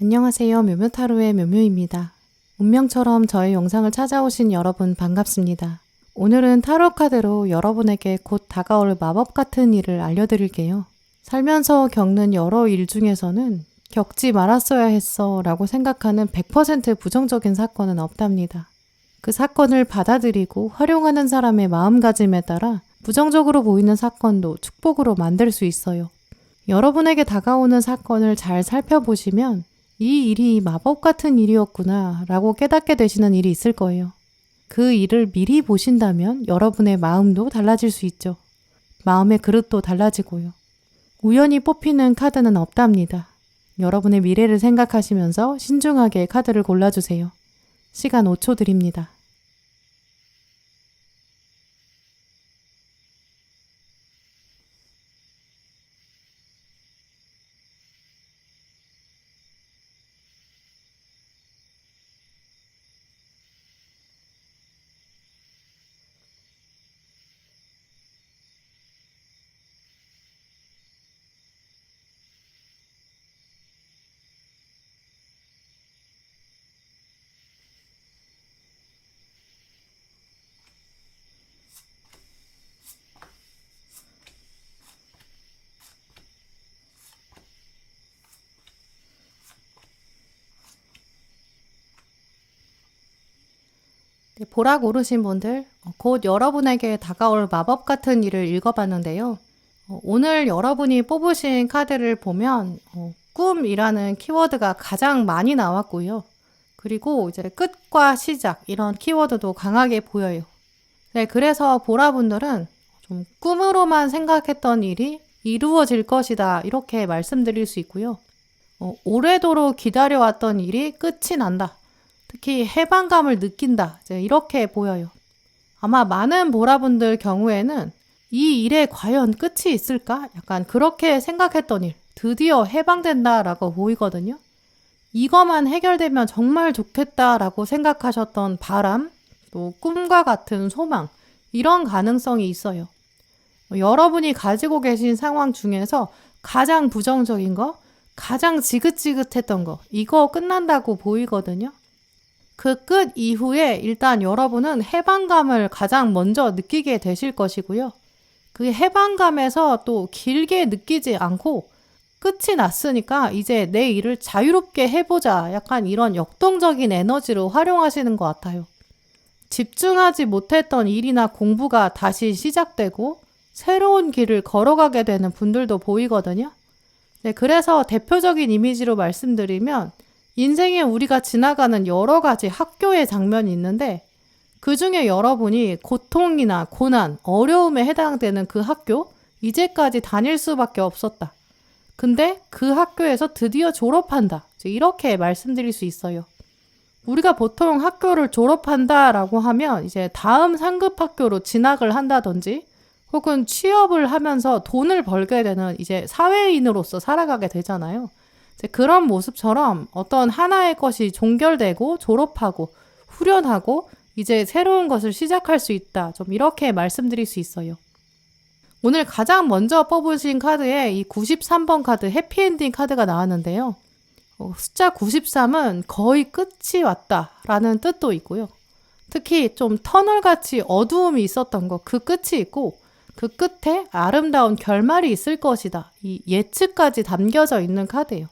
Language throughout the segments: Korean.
안녕하세요. 묘묘타로의 묘묘입니다. 운명처럼 저의 영상을 찾아오신 여러분 반갑습니다. 오늘은 타로 카드로 여러분에게 곧 다가올 마법 같은 일을 알려드릴게요. 살면서 겪는 여러 일 중에서는 겪지 말았어야 했어 라고 생각하는 100% 부정적인 사건은 없답니다. 그 사건을 받아들이고 활용하는 사람의 마음가짐에 따라 부정적으로 보이는 사건도 축복으로 만들 수 있어요. 여러분에게 다가오는 사건을 잘 살펴보시면 이 일이 마법 같은 일이었구나 라고 깨닫게 되시는 일이 있을 거예요. 그 일을 미리 보신다면 여러분의 마음도 달라질 수 있죠. 마음의 그릇도 달라지고요. 우연히 뽑히는 카드는 없답니다. 여러분의 미래를 생각하시면서 신중하게 카드를 골라주세요. 시간 5초 드립니다. 보라 고르신 분들, 곧 여러분에게 다가올 마법 같은 일을 읽어봤는데요. 오늘 여러분이 뽑으신 카드를 보면 꿈이라는 키워드가 가장 많이 나왔고요. 그리고 이제 끝과 시작 이런 키워드도 강하게 보여요. 네, 그래서 보라분들은 좀 꿈으로만 생각했던 일이 이루어질 것이다 이렇게 말씀드릴 수 있고요. 오래도록 기다려왔던 일이 끝이 난다. 특히 해방감을 느낀다. 이렇게 보여요. 아마 많은 보라분들 경우에는 이 일에 과연 끝이 있을까? 약간 그렇게 생각했던 일, 드디어 해방된다라고 보이거든요. 이거만 해결되면 정말 좋겠다라고 생각하셨던 바람, 또 꿈과 같은 소망, 이런 가능성이 있어요. 여러분이 가지고 계신 상황 중에서 가장 부정적인 거, 가장 지긋지긋했던 거, 이거 끝난다고 보이거든요. 그 끝 이후에 일단 여러분은 해방감을 가장 먼저 느끼게 되실 것이고요. 그 해방감에서 또 길게 느끼지 않고 끝이 났으니까 이제 내 일을 자유롭게 해보자. 약간 이런 역동적인 에너지로 활용하시는 것 같아요. 집중하지 못했던 일이나 공부가 다시 시작되고 새로운 길을 걸어가게 되는 분들도 보이거든요. 네, 그래서 대표적인 이미지로 말씀드리면 인생에 우리가 지나가는 여러 가지 학교의 장면이 있는데 그 중에 여러분이 고통이나 고난, 어려움에 해당되는 그 학교, 이제까지 다닐 수밖에 없었다. 근데 그 학교에서 드디어 졸업한다. 이렇게 말씀드릴 수 있어요. 우리가 보통 학교를 졸업한다라고 하면 이제 다음 상급 학교로 진학을 한다든지 혹은 취업을 하면서 돈을 벌게 되는 이제 사회인으로서 살아가게 되잖아요. 그런 모습처럼 어떤 하나의 것이 종결되고 졸업하고 후련하고 이제 새로운 것을 시작할 수 있다. 좀 이렇게 말씀드릴 수 있어요. 오늘 가장 먼저 뽑으신 카드에 이 93번 카드 해피엔딩 카드가 나왔는데요. 숫자 93은 거의 끝이 왔다라는 뜻도 있고요. 특히 좀 터널같이 어두움이 있었던 거, 그 끝이 있고 그 끝에 아름다운 결말이 있을 것이다. 이 예측까지 담겨져 있는 카드예요.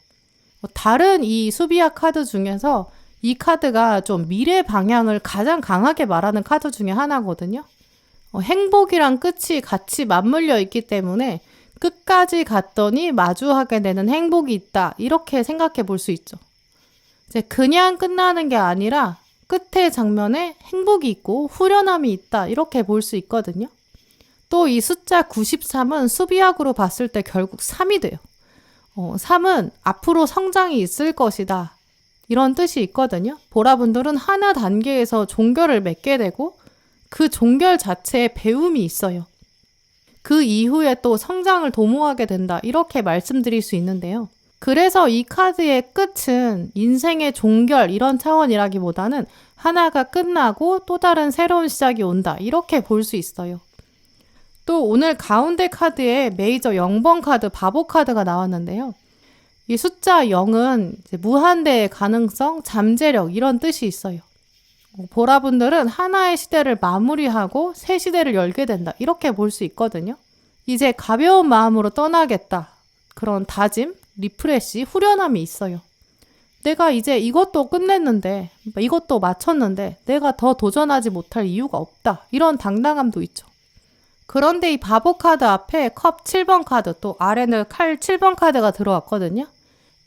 다른 이 수비아 카드 중에서 이 카드가 좀 미래 방향을 가장 강하게 말하는 카드 중에 하나거든요. 행복이랑 끝이 같이 맞물려 있기 때문에 끝까지 갔더니 마주하게 되는 행복이 있다. 이렇게 생각해 볼 수 있죠. 이제 그냥 끝나는 게 아니라 끝의 장면에 행복이 있고 후련함이 있다. 이렇게 볼 수 있거든요. 또 이 숫자 93은 수비학으로 봤을 때 결국 3이 돼요. 3은 앞으로 성장이 있을 것이다. 이런 뜻이 있거든요. 보라분들은 하나 단계에서 종결을 맺게 되고 그 종결 자체에 배움이 있어요. 그 이후에 또 성장을 도모하게 된다. 이렇게 말씀드릴 수 있는데요. 그래서 이 카드의 끝은 인생의 종결 이런 차원이라기보다는 하나가 끝나고 또 다른 새로운 시작이 온다. 이렇게 볼 수 있어요. 또 오늘 가운데 카드에 메이저 0번 카드 바보 카드가 나왔는데요. 이 숫자 0은 이제 무한대의 가능성, 잠재력 이런 뜻이 있어요. 보라분들은 하나의 시대를 마무리하고 새 시대를 열게 된다. 이렇게 볼 수 있거든요. 이제 가벼운 마음으로 떠나겠다. 그런 다짐, 리프레시, 후련함이 있어요. 내가 이제 이것도 끝냈는데, 이것도 마쳤는데 내가 더 도전하지 못할 이유가 없다. 이런 당당함도 있죠. 그런데 이 바보 카드 앞에 컵 7번 카드, 또 아래는 칼 7번 카드가 들어왔거든요.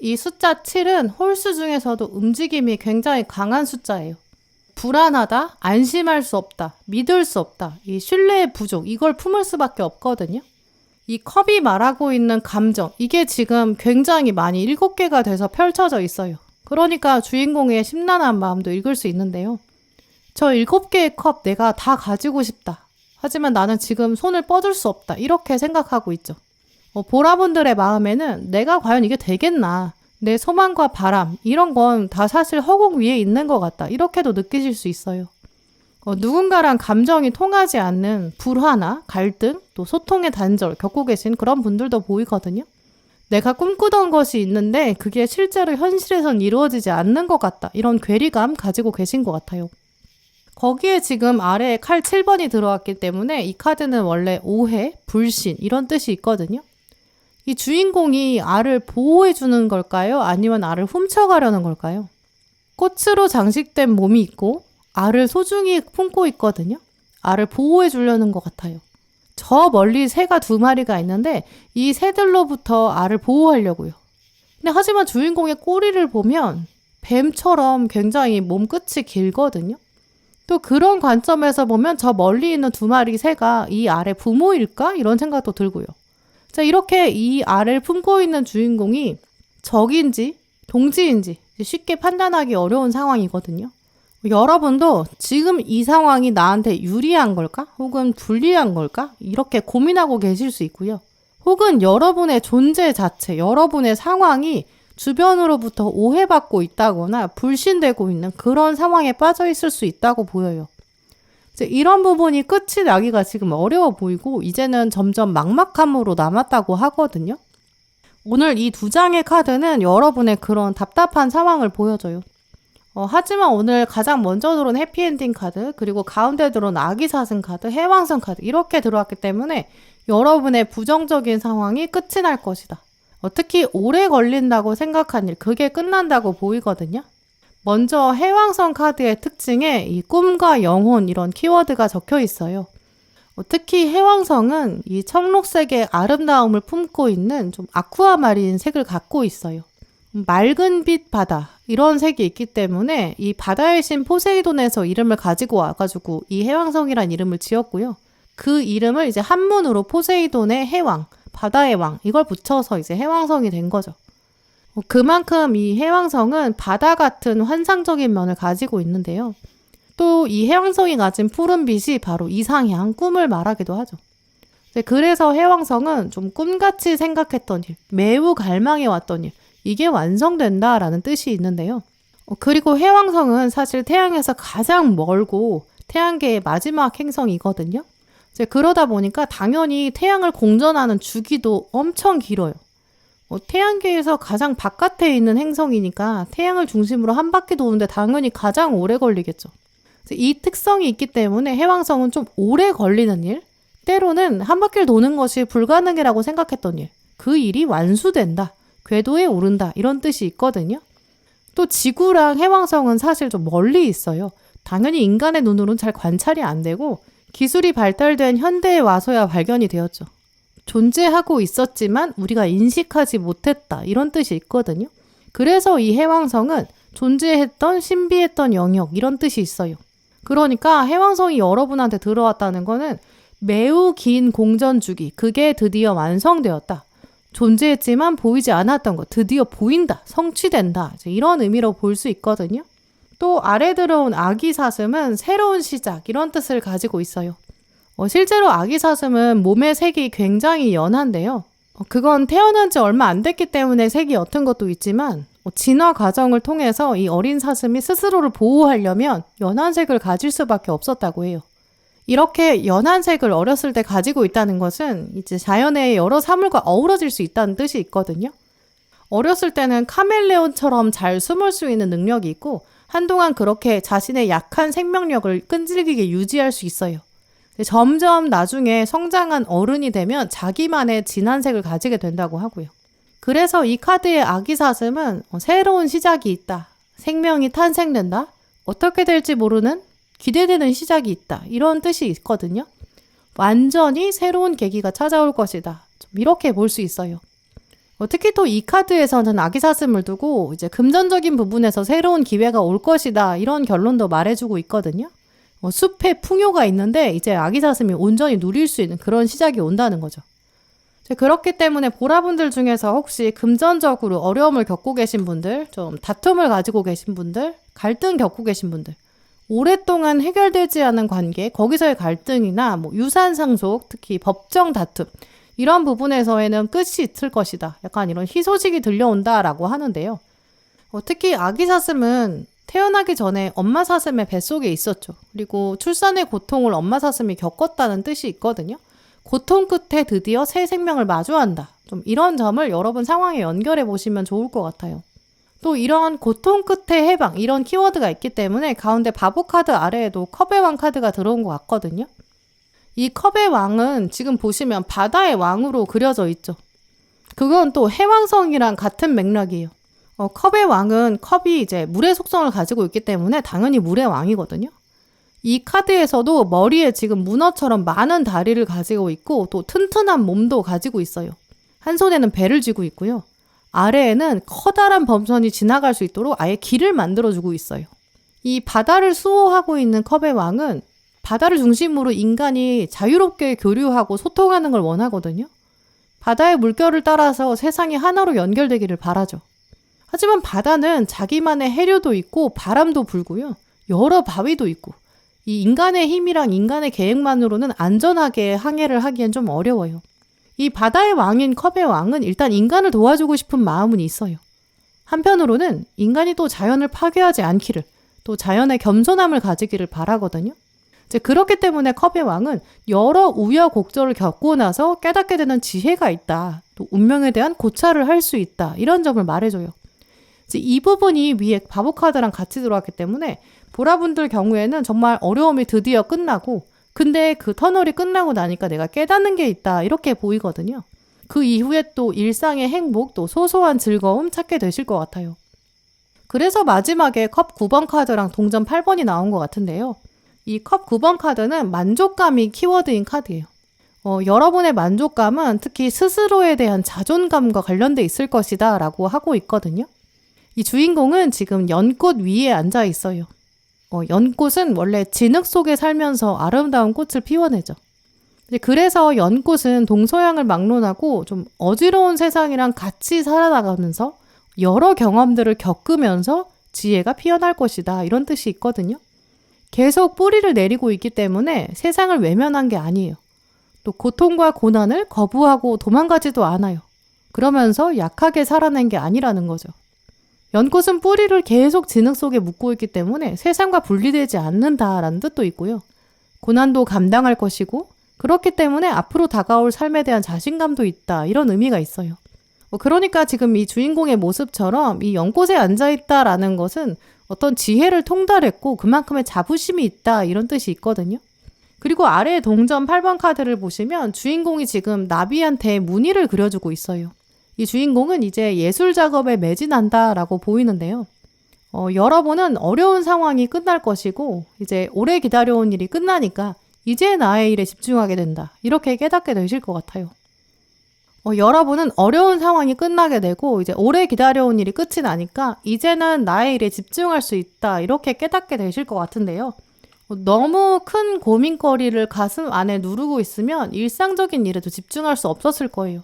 이 숫자 7은 홀수 중에서도 움직임이 굉장히 강한 숫자예요. 불안하다, 안심할 수 없다, 믿을 수 없다, 이 신뢰의 부족, 이걸 품을 수밖에 없거든요. 이 컵이 말하고 있는 감정, 이게 지금 굉장히 많이 7개가 돼서 펼쳐져 있어요. 그러니까 주인공의 심란한 마음도 읽을 수 있는데요. 저 7개의 컵 내가 다 가지고 싶다. 하지만 나는 지금 손을 뻗을 수 없다. 이렇게 생각하고 있죠. 보라분들의 마음에는 내가 과연 이게 되겠나. 내 소망과 바람 이런 건 다 사실 허공 위에 있는 것 같다. 이렇게도 느끼실 수 있어요. 누군가랑 감정이 통하지 않는 불화나 갈등, 또 소통의 단절 겪고 계신 그런 분들도 보이거든요. 내가 꿈꾸던 것이 있는데 그게 실제로 현실에선 이루어지지 않는 것 같다. 이런 괴리감 가지고 계신 것 같아요. 거기에 지금 아래에 칼 7번이 들어왔기 때문에 이 카드는 원래 오해, 불신 이런 뜻이 있거든요. 이 주인공이 알을 보호해주는 걸까요? 아니면 알을 훔쳐가려는 걸까요? 꽃으로 장식된 몸이 있고 알을 소중히 품고 있거든요. 알을 보호해주려는 것 같아요. 저 멀리 새가 2마리가 있는데 이 새들로부터 알을 보호하려고요. 근데 하지만 주인공의 꼬리를 보면 뱀처럼 굉장히 몸끝이 길거든요. 또 그런 관점에서 보면 저 멀리 있는 2마리 새가 이 알의 부모일까? 이런 생각도 들고요. 자, 이렇게 이 알을 품고 있는 주인공이 적인지 동지인지 쉽게 판단하기 어려운 상황이거든요. 여러분도 지금 이 상황이 나한테 유리한 걸까? 혹은 불리한 걸까? 이렇게 고민하고 계실 수 있고요. 혹은 여러분의 존재 자체, 여러분의 상황이 주변으로부터 오해받고 있다거나 불신되고 있는 그런 상황에 빠져 있을 수 있다고 보여요. 이런 부분이 끝이 나기가 지금 어려워 보이고 이제는 점점 막막함으로 남았다고 하거든요. 오늘 이 2장의 카드는 여러분의 그런 답답한 상황을 보여줘요. 하지만 오늘 가장 먼저 들어온 해피엔딩 카드, 그리고 가운데 들어온 아기사슴 카드, 해왕성 카드 이렇게 들어왔기 때문에 여러분의 부정적인 상황이 끝이 날 것이다. 특히 오래 걸린다고 생각한 일, 그게 끝난다고 보이거든요. 먼저 해왕성 카드의 특징에 이 꿈과 영혼 이런 키워드가 적혀 있어요. 특히 해왕성은 이 청록색의 아름다움을 품고 있는 좀 아쿠아마린 색을 갖고 있어요. 맑은 빛 바다 이런 색이 있기 때문에 이 바다의 신 포세이돈에서 이름을 가지고 와가지고 이 해왕성이란 이름을 지었고요. 그 이름을 이제 한문으로 포세이돈의 해왕, 바다의 왕 이걸 붙여서 이제 해왕성이 된 거죠. 그만큼 이 해왕성은 바다 같은 환상적인 면을 가지고 있는데요. 또 이 해왕성이 가진 푸른빛이 바로 이상향, 꿈을 말하기도 하죠. 그래서 해왕성은 좀 꿈같이 생각했던 일, 매우 갈망해왔던 일, 이게 완성된다라는 뜻이 있는데요. 그리고 해왕성은 사실 태양에서 가장 멀고 태양계의 마지막 행성이거든요. 그러다 보니까 당연히 태양을 공전하는 주기도 엄청 길어요. 태양계에서 가장 바깥에 있는 행성이니까 태양을 중심으로 한 바퀴 도는데 당연히 가장 오래 걸리겠죠. 이 특성이 있기 때문에 해왕성은 좀 오래 걸리는 일, 때로는 한 바퀴를 도는 것이 불가능이라고 생각했던 일, 그 일이 완수된다, 궤도에 오른다 이런 뜻이 있거든요. 또 지구랑 해왕성은 사실 좀 멀리 있어요. 당연히 인간의 눈으로는 잘 관찰이 안 되고 기술이 발달된 현대에 와서야 발견이 되었죠. 존재하고 있었지만 우리가 인식하지 못했다 이런 뜻이 있거든요. 그래서 이 해왕성은 존재했던 신비했던 영역 이런 뜻이 있어요. 그러니까 해왕성이 여러분한테 들어왔다는 거는 매우 긴 공전 주기, 그게 드디어 완성되었다. 존재했지만 보이지 않았던 것, 드디어 보인다, 성취된다 이런 의미로 볼 수 있거든요. 또 아래 들어온 아기사슴은 새로운 시작 이런 뜻을 가지고 있어요. 실제로 아기사슴은 몸의 색이 굉장히 연한데요. 그건 태어난 지 얼마 안 됐기 때문에 색이 옅은 것도 있지만 진화 과정을 통해서 이 어린 사슴이 스스로를 보호하려면 연한 색을 가질 수밖에 없었다고 해요. 이렇게 연한 색을 어렸을 때 가지고 있다는 것은 이제 자연의 여러 사물과 어우러질 수 있다는 뜻이 있거든요. 어렸을 때는 카멜레온처럼 잘 숨을 수 있는 능력이 있고 한동안 그렇게 자신의 약한 생명력을 끈질기게 유지할 수 있어요. 점점 나중에 성장한 어른이 되면 자기만의 진한 색을 가지게 된다고 하고요. 그래서 이 카드의 아기사슴은 새로운 시작이 있다. 생명이 탄생된다. 어떻게 될지 모르는 기대되는 시작이 있다. 이런 뜻이 있거든요. 완전히 새로운 계기가 찾아올 것이다. 좀 이렇게 볼 수 있어요. 특히 또 이 카드에서는 아기사슴을 두고 이제 금전적인 부분에서 새로운 기회가 올 것이다. 이런 결론도 말해주고 있거든요. 숲에 풍요가 있는데 이제 아기사슴이 온전히 누릴 수 있는 그런 시작이 온다는 거죠. 그렇기 때문에 보라분들 중에서 혹시 금전적으로 어려움을 겪고 계신 분들, 좀 다툼을 가지고 계신 분들, 갈등 겪고 계신 분들, 오랫동안 해결되지 않은 관계, 거기서의 갈등이나 뭐 유산 상속, 특히 법정 다툼, 이런 부분에서에는 끝이 있을 것이다. 약간 이런 희소식이 들려온다라고 하는데요. 특히 아기 사슴은 태어나기 전에 엄마 사슴의 뱃속에 있었죠. 그리고 출산의 고통을 엄마 사슴이 겪었다는 뜻이 있거든요. 고통 끝에 드디어 새 생명을 마주한다. 좀 이런 점을 여러분 상황에 연결해 보시면 좋을 것 같아요. 또 이런 고통 끝에 해방, 이런 키워드가 있기 때문에 가운데 바보 카드 아래에도 컵의 왕 카드가 들어온 것 같거든요. 이 컵의 왕은 지금 보시면 바다의 왕으로 그려져 있죠. 그건 또 해왕성이랑 같은 맥락이에요. 컵의 왕은 컵이 이제 물의 속성을 가지고 있기 때문에 당연히 물의 왕이거든요. 이 카드에서도 머리에 지금 문어처럼 많은 다리를 가지고 있고 또 튼튼한 몸도 가지고 있어요. 한 손에는 배를 쥐고 있고요. 아래에는 커다란 범선이 지나갈 수 있도록 아예 길을 만들어주고 있어요. 이 바다를 수호하고 있는 컵의 왕은 바다를 중심으로 인간이 자유롭게 교류하고 소통하는 걸 원하거든요. 바다의 물결을 따라서 세상이 하나로 연결되기를 바라죠. 하지만 바다는 자기만의 해류도 있고 바람도 불고요. 여러 바위도 있고 이 인간의 힘이랑 인간의 계획만으로는 안전하게 항해를 하기엔 좀 어려워요. 이 바다의 왕인 컵의 왕은 일단 인간을 도와주고 싶은 마음은 있어요. 한편으로는 인간이 또 자연을 파괴하지 않기를, 또 자연의 겸손함을 가지기를 바라거든요. 이제 그렇기 때문에 컵의 왕은 여러 우여곡절을 겪고 나서 깨닫게 되는 지혜가 있다. 또 운명에 대한 고찰을 할 수 있다. 이런 점을 말해줘요. 이제 이 부분이 위에 바보 카드랑 같이 들어왔기 때문에 보라분들 경우에는 정말 어려움이 드디어 끝나고 근데 그 터널이 끝나고 나니까 내가 깨닫는 게 있다. 이렇게 보이거든요. 그 이후에 또 일상의 행복, 또 소소한 즐거움 찾게 되실 것 같아요. 그래서 마지막에 컵 9번 카드랑 동전 8번이 나온 것 같은데요. 이 컵 9번 카드는 만족감이 키워드인 카드예요. 여러분의 만족감은 특히 스스로에 대한 자존감과 관련돼 있을 것이다 라고 하고 있거든요. 이 주인공은 지금 연꽃 위에 앉아 있어요. 연꽃은 원래 진흙 속에 살면서 아름다운 꽃을 피워내죠. 그래서 연꽃은 동서양을 막론하고 좀 어지러운 세상이랑 같이 살아나가면서 여러 경험들을 겪으면서 지혜가 피어날 것이다. 이런 뜻이 있거든요. 계속 뿌리를 내리고 있기 때문에 세상을 외면한 게 아니에요. 또 고통과 고난을 거부하고 도망가지도 않아요. 그러면서 약하게 살아낸 게 아니라는 거죠. 연꽃은 뿌리를 계속 진흙 속에 묻고 있기 때문에 세상과 분리되지 않는다라는 뜻도 있고요. 고난도 감당할 것이고 그렇기 때문에 앞으로 다가올 삶에 대한 자신감도 있다. 이런 의미가 있어요. 그러니까 지금 이 주인공의 모습처럼 이 연꽃에 앉아있다라는 것은 어떤 지혜를 통달했고 그만큼의 자부심이 있다. 이런 뜻이 있거든요. 그리고 아래에 동전 8번 카드를 보시면 주인공이 지금 나비한테 무늬를 그려주고 있어요. 이 주인공은 이제 예술 작업에 매진한다라고 보이는데요. 여러분은 어려운 상황이 끝날 것이고 이제 오래 기다려온 일이 끝나니까 이제 나의 일에 집중하게 된다. 이렇게 깨닫게 되실 것 같아요. 여러분은 어려운 상황이 끝나게 되고 이제 오래 기다려온 일이 끝이 나니까 이제는 나의 일에 집중할 수 있다. 이렇게 깨닫게 되실 것 같은데요. 너무 큰 고민거리를 가슴 안에 누르고 있으면 일상적인 일에도 집중할 수 없었을 거예요.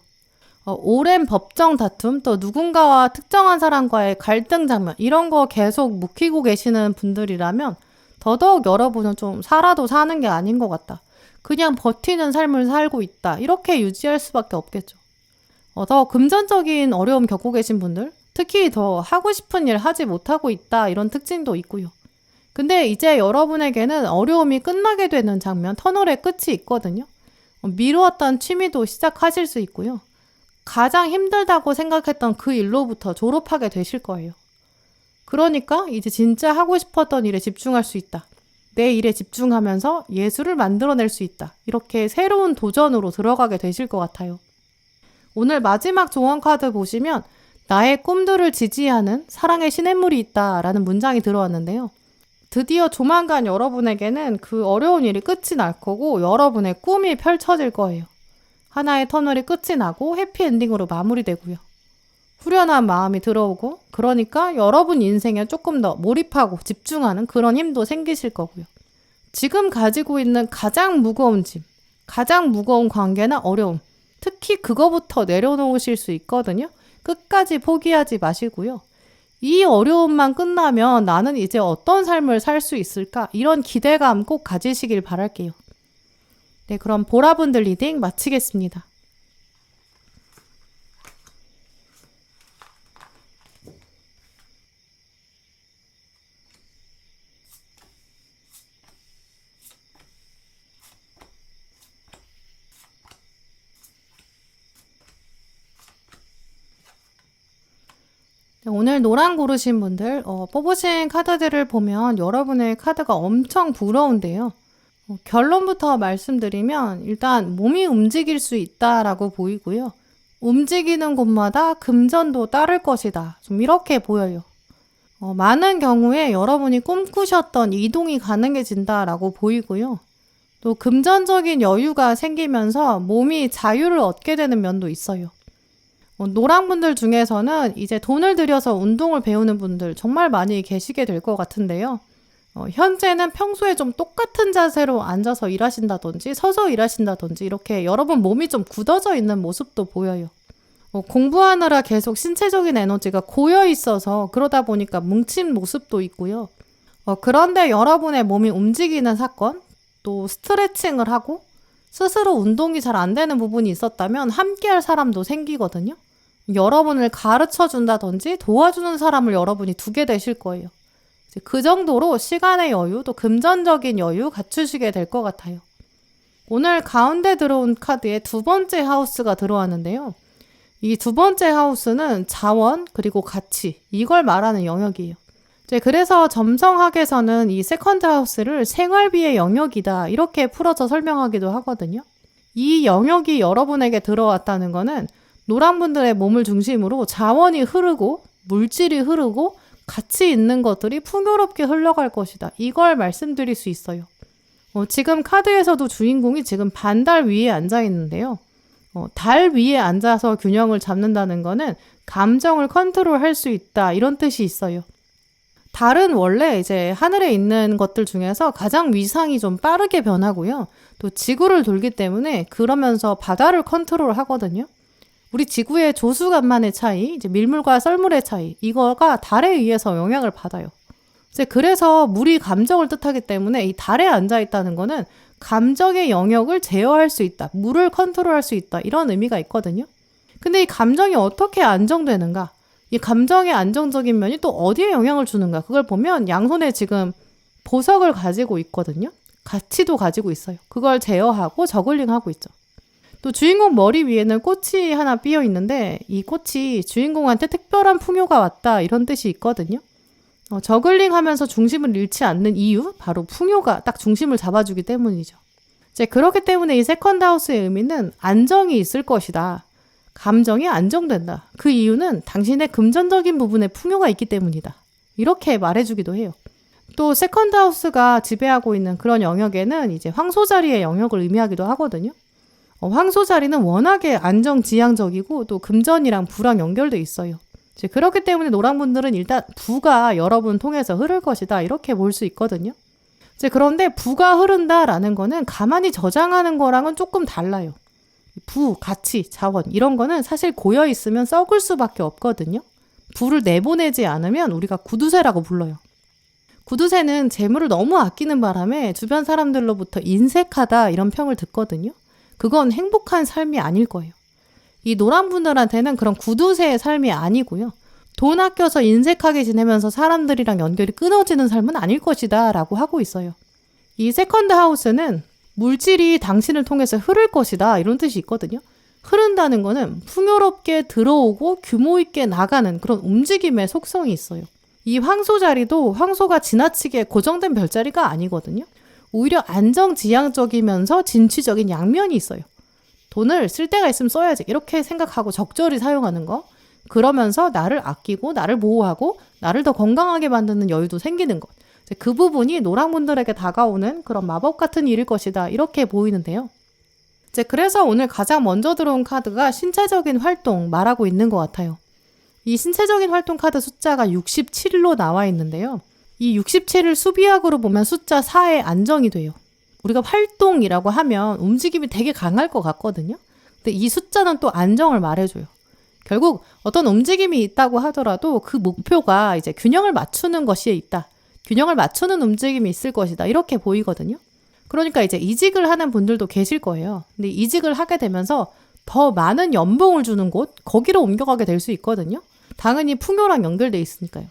오랜 법정 다툼, 또 누군가와 특정한 사람과의 갈등 장면 이런 거 계속 묵히고 계시는 분들이라면 더더욱 여러분은 좀 살아도 사는 게 아닌 것 같다. 그냥 버티는 삶을 살고 있다. 이렇게 유지할 수밖에 없겠죠. 더 금전적인 어려움 겪고 계신 분들, 특히 더 하고 싶은 일 하지 못하고 있다. 이런 특징도 있고요. 근데 이제 여러분에게는 어려움이 끝나게 되는 장면, 터널의 끝이 있거든요. 미루었던 취미도 시작하실 수 있고요. 가장 힘들다고 생각했던 그 일로부터 졸업하게 되실 거예요. 그러니까 이제 진짜 하고 싶었던 일에 집중할 수 있다. 내 일에 집중하면서 예술을 만들어낼 수 있다. 이렇게 새로운 도전으로 들어가게 되실 것 같아요. 오늘 마지막 조언 카드 보시면 나의 꿈들을 지지하는 사랑의 시냇물이 있다라는 문장이 들어왔는데요. 드디어 조만간 여러분에게는 그 어려운 일이 끝이 날 거고 여러분의 꿈이 펼쳐질 거예요. 하나의 터널이 끝이 나고 해피엔딩으로 마무리되고요. 후련한 마음이 들어오고 그러니까 여러분 인생에 조금 더 몰입하고 집중하는 그런 힘도 생기실 거고요. 지금 가지고 있는 가장 무거운 짐, 가장 무거운 관계나 어려움, 특히 그거부터 내려놓으실 수 있거든요. 끝까지 포기하지 마시고요. 이 어려움만 끝나면 나는 이제 어떤 삶을 살 수 있을까? 이런 기대감 꼭 가지시길 바랄게요. 네, 그럼 보라분들 리딩 마치겠습니다. 오늘 노랑 고르신 분들 뽑으신 카드들을 보면 여러분의 카드가 엄청 부러운데요. 결론부터 말씀드리면 일단 몸이 움직일 수 있다라고 보이고요. 움직이는 곳마다 금전도 따를 것이다. 좀 이렇게 보여요. 많은 경우에 여러분이 꿈꾸셨던 이동이 가능해진다라고 보이고요. 또 금전적인 여유가 생기면서 몸이 자유를 얻게 되는 면도 있어요. 노랑분들 중에서는 이제 돈을 들여서 운동을 배우는 분들 정말 많이 계시게 될 것 같은데요. 현재는 평소에 좀 똑같은 자세로 앉아서 일하신다든지 서서 일하신다든지 이렇게 여러분 몸이 좀 굳어져 있는 모습도 보여요. 공부하느라 계속 신체적인 에너지가 고여 있어서 그러다 보니까 뭉친 모습도 있고요. 그런데 여러분의 몸이 움직이는 사건, 또 스트레칭을 하고 스스로 운동이 잘 안 되는 부분이 있었다면 함께할 사람도 생기거든요. 여러분을 가르쳐 준다든지 도와주는 사람을 여러분이 두게 되실 거예요. 그 정도로 시간의 여유, 또 금전적인 여유 갖추시게 될 것 같아요. 오늘 가운데 들어온 카드에 두 번째 하우스가 들어왔는데요. 이 두 번째 하우스는 자원, 그리고 가치, 이걸 말하는 영역이에요. 그래서 점성학에서는 이 세컨드 하우스를 생활비의 영역이다, 이렇게 풀어서 설명하기도 하거든요. 이 영역이 여러분에게 들어왔다는 거는 노랑분들의 몸을 중심으로 자원이 흐르고 물질이 흐르고 가치 있는 것들이 풍요롭게 흘러갈 것이다. 이걸 말씀드릴 수 있어요. 지금 카드에서도 주인공이 지금 반달 위에 앉아 있는데요. 달 위에 앉아서 균형을 잡는다는 거는 감정을 컨트롤할 수 있다, 이런 뜻이 있어요. 달은 원래 이제 하늘에 있는 것들 중에서 가장 위상이 좀 빠르게 변하고요. 또 지구를 돌기 때문에 그러면서 바다를 컨트롤하거든요. 우리 지구의 조수간만의 차이, 이제 밀물과 썰물의 차이, 이거가 달에 의해서 영향을 받아요. 그래서 물이 감정을 뜻하기 때문에 이 달에 앉아 있다는 거는 감정의 영역을 제어할 수 있다, 물을 컨트롤할 수 있다, 이런 의미가 있거든요. 근데 이 감정이 어떻게 안정되는가? 이 감정의 안정적인 면이 또 어디에 영향을 주는가? 그걸 보면 양손에 지금 보석을 가지고 있거든요. 가치도 가지고 있어요. 그걸 제어하고 저글링하고 있죠. 또 주인공 머리 위에는 꽃이 하나 피어 있는데 이 꽃이 주인공한테 특별한 풍요가 왔다, 이런 뜻이 있거든요. 저글링하면서 중심을 잃지 않는 이유, 바로 풍요가 딱 중심을 잡아주기 때문이죠. 그렇기 때문에 이 세컨드 하우스의 의미는 안정이 있을 것이다. 감정이 안정된다. 그 이유는 당신의 금전적인 부분에 풍요가 있기 때문이다. 이렇게 말해주기도 해요. 또 세컨드 하우스가 지배하고 있는 그런 영역에는 이제 황소자리의 영역을 의미하기도 하거든요. 황소자리는 워낙에 안정지향적이고 또 금전이랑 부랑 연결돼 있어요. 그렇기 때문에 노랑분들은 일단 부가 여러분 통해서 흐를 것이다, 이렇게 볼 수 있거든요. 그런데 부가 흐른다라는 거는 가만히 저장하는 거랑은 조금 달라요. 부, 가치, 자원 이런 거는 사실 고여 있으면 썩을 수밖에 없거든요. 부를 내보내지 않으면 우리가 구두쇠라고 불러요. 구두쇠는 재물을 너무 아끼는 바람에 주변 사람들로부터 인색하다, 이런 평을 듣거든요. 그건 행복한 삶이 아닐 거예요. 이 노랑분들한테는 그런 구두쇠의 삶이 아니고요. 돈 아껴서 인색하게 지내면서 사람들이랑 연결이 끊어지는 삶은 아닐 것이다, 라고 하고 있어요. 이 세컨드 하우스는 물질이 당신을 통해서 흐를 것이다, 이런 뜻이 있거든요. 흐른다는 거는 풍요롭게 들어오고 규모 있게 나가는 그런 움직임의 속성이 있어요. 이 황소 자리도 황소가 지나치게 고정된 별자리가 아니거든요. 오히려 안정지향적이면서 진취적인 양면이 있어요. 돈을 쓸 데가 있으면 써야지 이렇게 생각하고 적절히 사용하는 거. 그러면서 나를 아끼고 나를 보호하고 나를 더 건강하게 만드는 여유도 생기는 것. 그 부분이 노랑분들에게 다가오는 그런 마법 같은 일일 것이다. 이렇게 보이는데요. 그래서 오늘 가장 먼저 들어온 카드가 신체적인 활동 말하고 있는 것 같아요. 이 신체적인 활동 카드 숫자가 67로 나와 있는데요. 이 67을 수비약으로 보면 숫자 4에 안정이 돼요. 우리가 활동이라고 하면 움직임이 되게 강할 것 같거든요. 근데 이 숫자는 또 안정을 말해줘요. 결국 어떤 움직임이 있다고 하더라도 그 목표가 이제 균형을 맞추는 것이 있다. 균형을 맞추는 움직임이 있을 것이다. 이렇게 보이거든요. 그러니까 이제 이직을 하는 분들도 계실 거예요. 근데 이직을 하게 되면서 더 많은 연봉을 주는 곳, 거기로 옮겨가게 될 수 있거든요. 당연히 풍요랑 연결돼 있으니까요.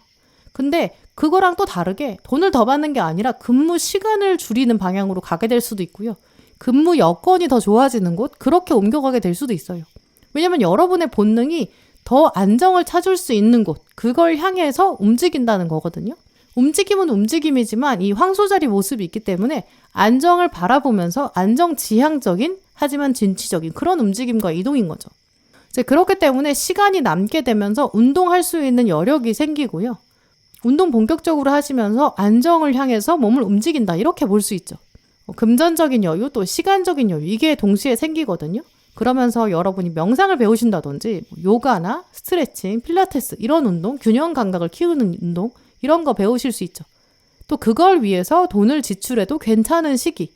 근데 그거랑 또 다르게 돈을 더 받는 게 아니라 근무 시간을 줄이는 방향으로 가게 될 수도 있고요. 근무 여건이 더 좋아지는 곳, 그렇게 옮겨가게 될 수도 있어요. 왜냐면 여러분의 본능이 더 안정을 찾을 수 있는 곳, 그걸 향해서 움직인다는 거거든요. 움직임은 움직임이지만 이 황소자리 모습이 있기 때문에 안정을 바라보면서 안정지향적인 하지만 진취적인 그런 움직임과 이동인 거죠. 이제 그렇기 때문에 시간이 남게 되면서 운동할 수 있는 여력이 생기고요. 운동 본격적으로 하시면서 안정을 향해서 몸을 움직인다 이렇게 볼 수 있죠. 금전적인 여유 또 시간적인 여유 이게 동시에 생기거든요. 그러면서 여러분이 명상을 배우신다든지 요가나 스트레칭, 필라테스 이런 운동, 균형 감각을 키우는 운동 이런 거 배우실 수 있죠. 또 그걸 위해서 돈을 지출해도 괜찮은 시기,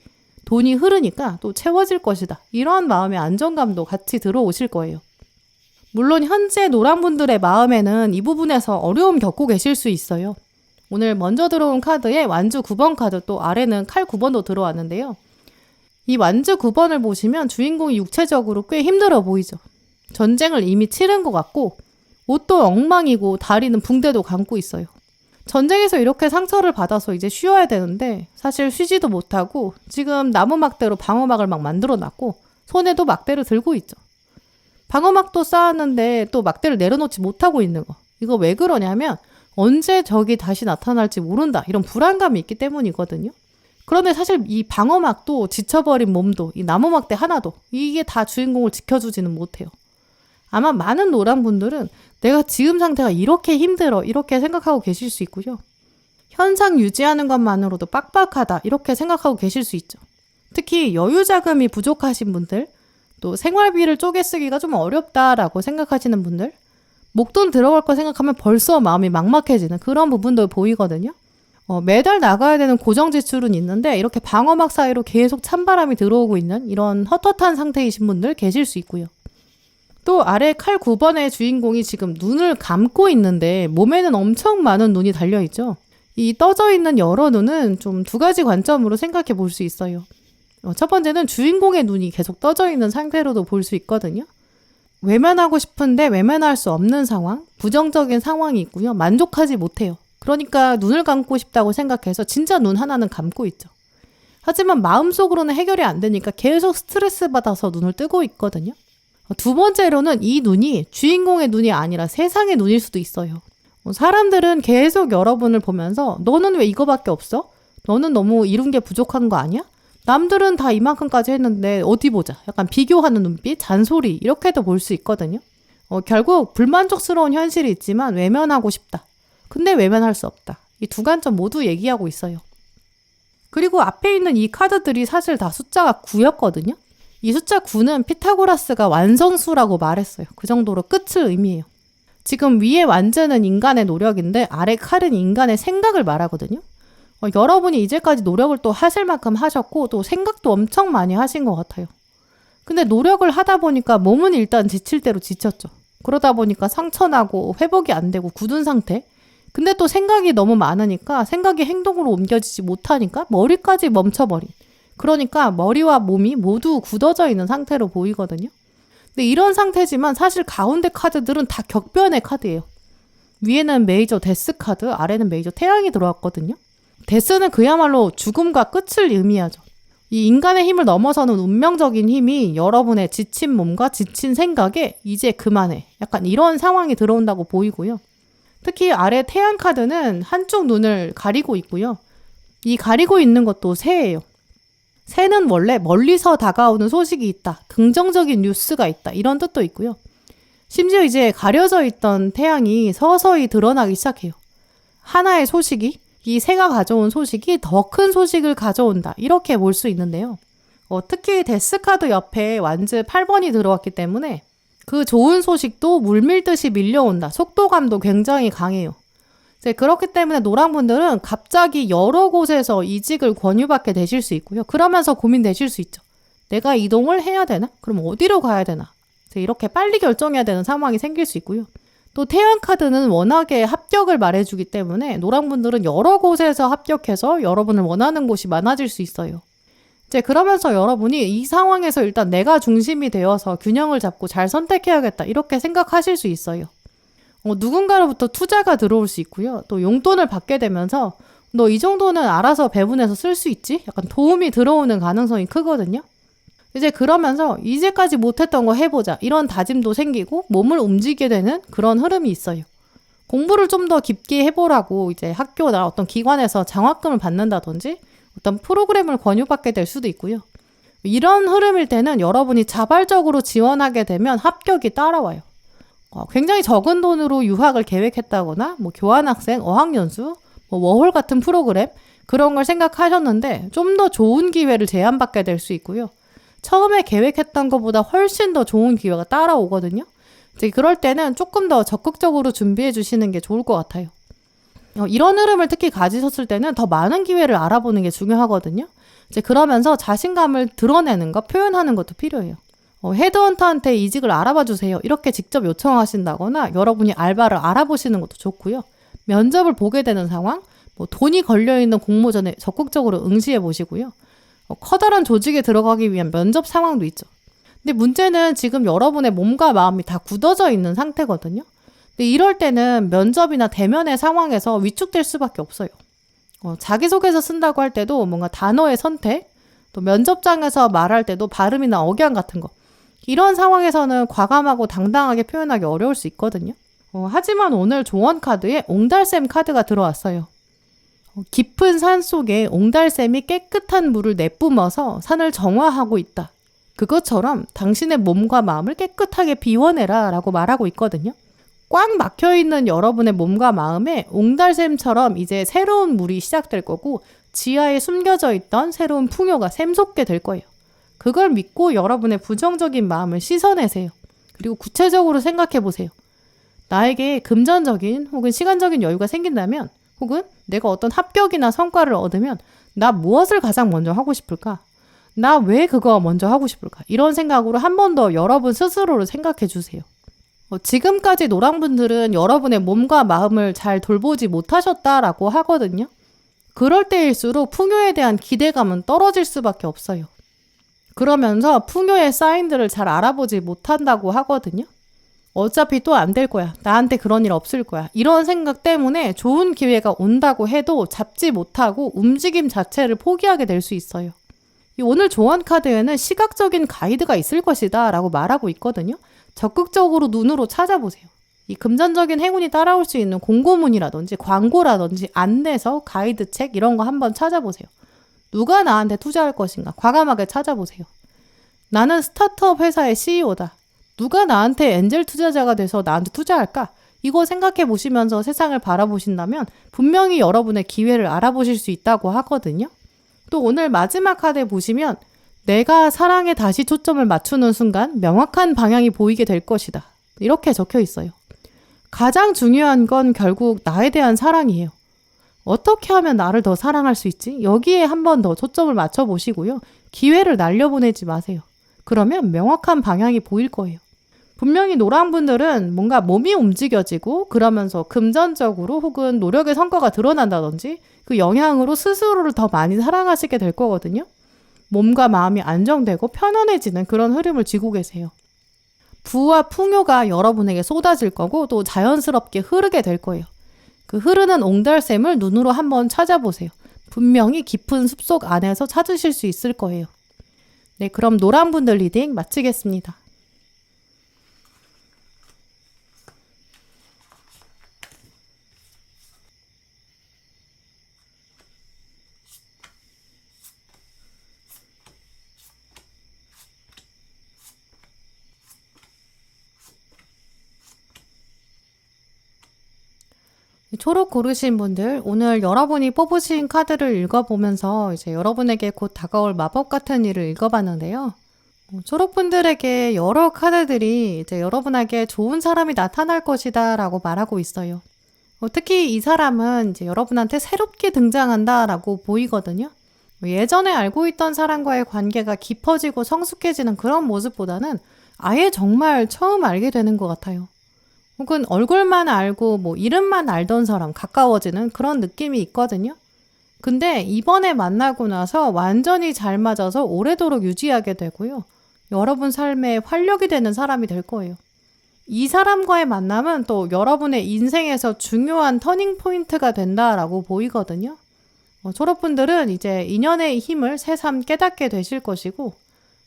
돈이 흐르니까 또 채워질 것이다. 이런 마음의 안정감도 같이 들어오실 거예요. 물론 현재 노랑분들의 마음에는 이 부분에서 어려움 겪고 계실 수 있어요. 오늘 먼저 들어온 카드에 완주 9번 카드 또 아래는 칼 9번도 들어왔는데요. 이 완주 9번을 보시면 주인공이 육체적으로 꽤 힘들어 보이죠. 전쟁을 이미 치른 것 같고 옷도 엉망이고 다리는 붕대도 감고 있어요. 전쟁에서 이렇게 상처를 받아서 이제 쉬어야 되는데 사실 쉬지도 못하고 지금 나무 막대로 방어막을 막 만들어 놨고 손에도 막대를 들고 있죠. 방어막도 쌓았는데 또 막대를 내려놓지 못하고 있는 거. 이거 왜 그러냐면 언제 적이 다시 나타날지 모른다. 이런 불안감이 있기 때문이거든요. 그런데 사실 이 방어막도 지쳐버린 몸도 이 나무 막대 하나도 이게 다 주인공을 지켜주지는 못해요. 아마 많은 노랑분들은 내가 지금 상태가 이렇게 힘들어 이렇게 생각하고 계실 수 있고요. 현상 유지하는 것만으로도 빡빡하다 이렇게 생각하고 계실 수 있죠. 특히 여유 자금이 부족하신 분들 또 생활비를 쪼개 쓰기가 좀 어렵다라고 생각하시는 분들 목돈 들어갈 거 생각하면 벌써 마음이 막막해지는 그런 부분도 보이거든요. 매달 나가야 되는 고정 지출은 있는데 이렇게 방어막 사이로 계속 찬바람이 들어오고 있는 이런 헛헛한 상태이신 분들 계실 수 있고요. 또 아래 칼 9번의 주인공이 지금 눈을 감고 있는데 몸에는 엄청 많은 눈이 달려있죠. 이 떠져 있는 여러 눈은 좀 두 가지 관점으로 생각해 볼 수 있어요. 첫 번째는 주인공의 눈이 계속 떠져 있는 상태로도 볼 수 있거든요. 외면하고 싶은데 외면할 수 없는 상황, 부정적인 상황이 있고요. 만족하지 못해요. 그러니까 눈을 감고 싶다고 생각해서 진짜 눈 하나는 감고 있죠. 하지만 마음속으로는 해결이 안 되니까 계속 스트레스 받아서 눈을 뜨고 있거든요. 두 번째로는 이 눈이 주인공의 눈이 아니라 세상의 눈일 수도 있어요. 사람들은 계속 여러분을 보면서 너는 왜 이거밖에 없어? 너는 너무 이룬 게 부족한 거 아니야? 남들은 다 이만큼까지 했는데 어디 보자. 약간 비교하는 눈빛, 잔소리 이렇게도 볼 수 있거든요. 결국 불만족스러운 현실이 있지만 외면하고 싶다. 근데 외면할 수 없다. 이 두 관점 모두 얘기하고 있어요. 그리고 앞에 있는 이 카드들이 사실 다 숫자가 9였거든요. 이 숫자 9는 피타고라스가 완성수라고 말했어요. 그 정도로 끝을 의미해요. 지금 위에 완제는 인간의 노력인데 아래 칼은 인간의 생각을 말하거든요. 여러분이 이제까지 노력을 또 하실 만큼 하셨고 또 생각도 엄청 많이 하신 것 같아요. 근데 노력을 하다 보니까 몸은 일단 지칠 대로 지쳤죠. 그러다 보니까 상처나고 회복이 안 되고 굳은 상태. 근데 또 생각이 너무 많으니까 생각이 행동으로 옮겨지지 못하니까 머리까지 멈춰버린. 그러니까 머리와 몸이 모두 굳어져 있는 상태로 보이거든요. 근데 이런 상태지만 사실 가운데 카드들은 다 격변의 카드예요. 위에는 메이저 데스 카드, 아래는 메이저 태양이 들어왔거든요. 데스는 그야말로 죽음과 끝을 의미하죠. 이 인간의 힘을 넘어서는 운명적인 힘이 여러분의 지친 몸과 지친 생각에 이제 그만해. 약간 이런 상황이 들어온다고 보이고요. 특히 아래 태양 카드는 한쪽 눈을 가리고 있고요. 이 가리고 있는 것도 새예요. 새는 원래 멀리서 다가오는 소식이 있다. 긍정적인 뉴스가 있다. 이런 뜻도 있고요. 심지어 이제 가려져 있던 태양이 서서히 드러나기 시작해요. 하나의 소식이, 이 새가 가져온 소식이 더 큰 소식을 가져온다. 이렇게 볼 수 있는데요. 특히 데스카드 옆에 완즈 8번이 들어왔기 때문에 그 좋은 소식도 물밀듯이 밀려온다. 속도감도 굉장히 강해요. 그렇기 때문에 노랑분들은 갑자기 여러 곳에서 이직을 권유받게 되실 수 있고요. 그러면서 고민되실 수 있죠. 내가 이동을 해야 되나? 그럼 어디로 가야 되나? 이렇게 빨리 결정해야 되는 상황이 생길 수 있고요. 또 태양 카드는 워낙에 합격을 말해주기 때문에 노랑분들은 여러 곳에서 합격해서 여러분을 원하는 곳이 많아질 수 있어요. 그러면서 여러분이 이 상황에서 일단 내가 중심이 되어서 균형을 잡고 잘 선택해야겠다 이렇게 생각하실 수 있어요. 누군가로부터 투자가 들어올 수 있고요. 또 용돈을 받게 되면서 너 이 정도는 알아서 배분해서 쓸 수 있지? 약간 도움이 들어오는 가능성이 크거든요. 그러면서 이제까지 못했던 거 해보자 이런 다짐도 생기고 몸을 움직이게 되는 그런 흐름이 있어요. 공부를 좀 더 깊게 해보라고 이제 학교나 어떤 기관에서 장학금을 받는다든지 어떤 프로그램을 권유받게 될 수도 있고요. 이런 흐름일 때는 여러분이 자발적으로 지원하게 되면 합격이 따라와요. 굉장히 적은 돈으로 유학을 계획했다거나 교환학생, 어학연수, 워홀 같은 프로그램 그런 걸 생각하셨는데 좀 더 좋은 기회를 제안받게 될 수 있고요. 처음에 계획했던 것보다 훨씬 더 좋은 기회가 따라오거든요. 그럴 때는 조금 더 적극적으로 준비해 주시는 게 좋을 것 같아요. 이런 흐름을 특히 가지셨을 때는 더 많은 기회를 알아보는 게 중요하거든요. 그러면서 자신감을 드러내는 것, 표현하는 것도 필요해요. 헤드헌터한테 이직을 알아봐 주세요. 이렇게 직접 요청하신다거나 여러분이 알바를 알아보시는 것도 좋고요. 면접을 보게 되는 상황, 돈이 걸려있는 공모전에 적극적으로 응시해 보시고요. 커다란 조직에 들어가기 위한 면접 상황도 있죠. 근데 문제는 지금 여러분의 몸과 마음이 다 굳어져 있는 상태거든요. 근데 이럴 때는 면접이나 대면의 상황에서 위축될 수밖에 없어요. 자기소개서 쓴다고 할 때도 뭔가 단어의 선택, 또 면접장에서 말할 때도 발음이나 억양 같은 거. 이런 상황에서는 과감하고 당당하게 표현하기 어려울 수 있거든요. 하지만 오늘 조언 카드에 옹달샘 카드가 들어왔어요. 깊은 산 속에 옹달샘이 깨끗한 물을 내뿜어서 산을 정화하고 있다. 그것처럼 당신의 몸과 마음을 깨끗하게 비워내라 라고 말하고 있거든요. 꽉 막혀있는 여러분의 몸과 마음에 옹달샘처럼 이제 새로운 물이 시작될 거고 지하에 숨겨져 있던 새로운 풍요가 샘솟게 될 거예요. 그걸 믿고 여러분의 부정적인 마음을 씻어내세요. 그리고 구체적으로 생각해 보세요. 나에게 금전적인 혹은 시간적인 여유가 생긴다면 혹은 내가 어떤 합격이나 성과를 얻으면 나 무엇을 가장 먼저 하고 싶을까? 나 왜 그거 먼저 하고 싶을까? 이런 생각으로 한 번 더 여러분 스스로를 생각해 주세요. 지금까지 노랑분들은 여러분의 몸과 마음을 잘 돌보지 못하셨다라고 하거든요. 그럴 때일수록 풍요에 대한 기대감은 떨어질 수밖에 없어요. 그러면서 풍요의 사인들을 잘 알아보지 못한다고 하거든요. 어차피 또 안 될 거야. 나한테 그런 일 없을 거야. 이런 생각 때문에 좋은 기회가 온다고 해도 잡지 못하고 움직임 자체를 포기하게 될 수 있어요. 오늘 조언 카드에는 시각적인 가이드가 있을 것이다 라고 말하고 있거든요. 적극적으로 눈으로 찾아보세요. 이 금전적인 행운이 따라올 수 있는 공고문이라든지 광고라든지 안내서, 가이드책 이런 거 한번 찾아보세요. 누가 나한테 투자할 것인가 과감하게 찾아보세요. 나는 스타트업 회사의 CEO다. 누가 나한테 엔젤 투자자가 돼서 나한테 투자할까? 이거 생각해 보시면서 세상을 바라보신다면 분명히 여러분의 기회를 알아보실 수 있다고 하거든요. 또 오늘 마지막 카드에 보시면 내가 사랑에 다시 초점을 맞추는 순간 명확한 방향이 보이게 될 것이다. 이렇게 적혀 있어요. 가장 중요한 건 결국 나에 대한 사랑이에요. 어떻게 하면 나를 더 사랑할 수 있지? 여기에 한 번 더 초점을 맞춰보시고요. 기회를 날려보내지 마세요. 그러면 명확한 방향이 보일 거예요. 분명히 노랑분들은 뭔가 몸이 움직여지고 그러면서 금전적으로 혹은 노력의 성과가 드러난다든지 그 영향으로 스스로를 더 많이 사랑하시게 될 거거든요. 몸과 마음이 안정되고 편안해지는 그런 흐름을 쥐고 계세요. 부와 풍요가 여러분에게 쏟아질 거고 또 자연스럽게 흐르게 될 거예요. 그 흐르는 옹달샘을 눈으로 한번 찾아보세요. 분명히 깊은 숲속 안에서 찾으실 수 있을 거예요. 네, 그럼 노란 분들 리딩 마치겠습니다. 초록 고르신 분들, 오늘 여러분이 뽑으신 카드를 읽어보면서 이제 여러분에게 곧 다가올 마법 같은 일을 읽어봤는데요. 초록 분들에게 여러 카드들이 이제 여러분에게 좋은 사람이 나타날 것이다 라고 말하고 있어요. 특히 이 사람은 이제 여러분한테 새롭게 등장한다 라고 보이거든요. 예전에 알고 있던 사람과의 관계가 깊어지고 성숙해지는 그런 모습보다는 아예 정말 처음 알게 되는 것 같아요. 혹은 얼굴만 알고 뭐 이름만 알던 사람, 가까워지는 그런 느낌이 있거든요. 근데 이번에 만나고 나서 완전히 잘 맞아서 오래도록 유지하게 되고요. 여러분 삶에 활력이 되는 사람이 될 거예요. 이 사람과의 만남은 또 여러분의 인생에서 중요한 터닝 포인트가 된다라고 보이거든요. 초록분들은 이제 인연의 힘을 새삼 깨닫게 되실 것이고,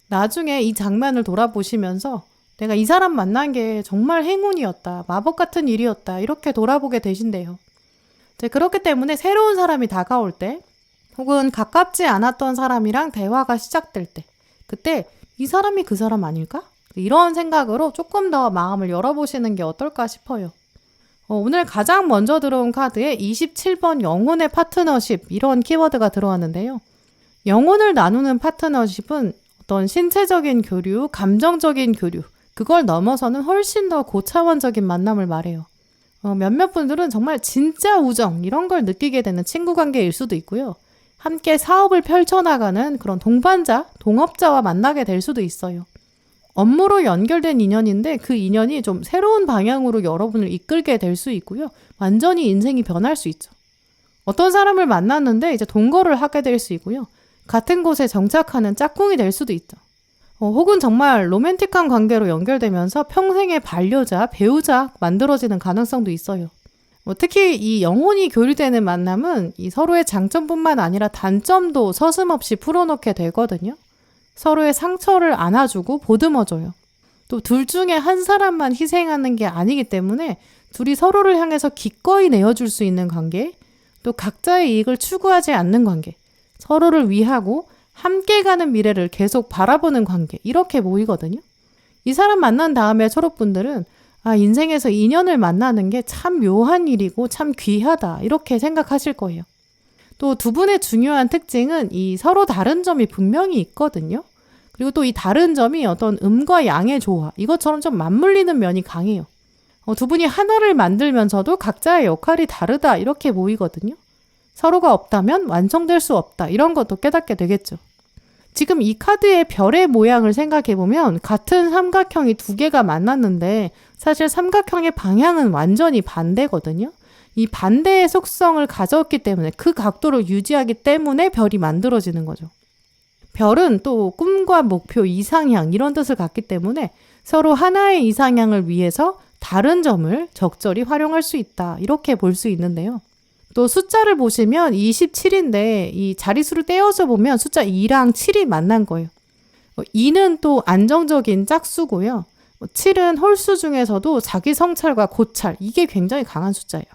나중에 이 장면을 돌아보시면서 내가 이 사람 만난 게 정말 행운이었다, 마법 같은 일이었다, 이렇게 돌아보게 되신대요. 그렇기 때문에 새로운 사람이 다가올 때, 혹은 가깝지 않았던 사람이랑 대화가 시작될 때, 그때 이 사람이 그 사람 아닐까? 이런 생각으로 조금 더 마음을 열어보시는 게 어떨까 싶어요. 오늘 가장 먼저 들어온 카드에 27번 영혼의 파트너십, 이런 키워드가 들어왔는데요. 영혼을 나누는 파트너십은 어떤 신체적인 교류, 감정적인 교류, 그걸 넘어서는 훨씬 더 고차원적인 만남을 말해요. 몇몇 분들은 정말 진짜 우정, 이런 걸 느끼게 되는 친구 관계일 수도 있고요. 함께 사업을 펼쳐나가는 그런 동반자, 동업자와 만나게 될 수도 있어요. 업무로 연결된 인연인데 그 인연이 좀 새로운 방향으로 여러분을 이끌게 될 수 있고요. 완전히 인생이 변할 수 있죠. 어떤 사람을 만났는데 이제 동거를 하게 될 수 있고요. 같은 곳에 정착하는 짝꿍이 될 수도 있죠. 혹은 정말 로맨틱한 관계로 연결되면서 평생의 반려자, 배우자 만들어지는 가능성도 있어요. 특히 이 영혼이 교류되는 만남은 이 서로의 장점뿐만 아니라 단점도 서슴없이 풀어놓게 되거든요. 서로의 상처를 안아주고 보듬어줘요. 또 둘 중에 한 사람만 희생하는 게 아니기 때문에 둘이 서로를 향해서 기꺼이 내어줄 수 있는 관계, 또 각자의 이익을 추구하지 않는 관계, 서로를 위하고 함께 가는 미래를 계속 바라보는 관계, 이렇게 보이거든요. 이 사람 만난 다음에 초록분들은 인생에서 인연을 만나는 게 참 묘한 일이고 참 귀하다, 이렇게 생각하실 거예요. 또 두 분의 중요한 특징은 이 서로 다른 점이 분명히 있거든요. 그리고 또 이 다른 점이 어떤 음과 양의 조화, 이것처럼 좀 맞물리는 면이 강해요. 두 분이 하나를 만들면서도 각자의 역할이 다르다, 이렇게 보이거든요. 서로가 없다면 완성될 수 없다, 이런 것도 깨닫게 되겠죠. 지금 이 카드의 별의 모양을 생각해보면 같은 삼각형이 두 개가 만났는데 사실 삼각형의 방향은 완전히 반대거든요. 이 반대의 속성을 가졌기 때문에, 그 각도를 유지하기 때문에 별이 만들어지는 거죠. 별은 또 꿈과 목표, 이상향, 이런 뜻을 갖기 때문에 서로 하나의 이상향을 위해서 다른 점을 적절히 활용할 수 있다, 이렇게 볼 수 있는데요. 또 숫자를 보시면 27인데 이 자릿수를 떼어서 보면 숫자 2랑 7이 만난 거예요. 2는 또 안정적인 짝수고요. 7은 홀수 중에서도 자기 성찰과 고찰, 이게 굉장히 강한 숫자예요.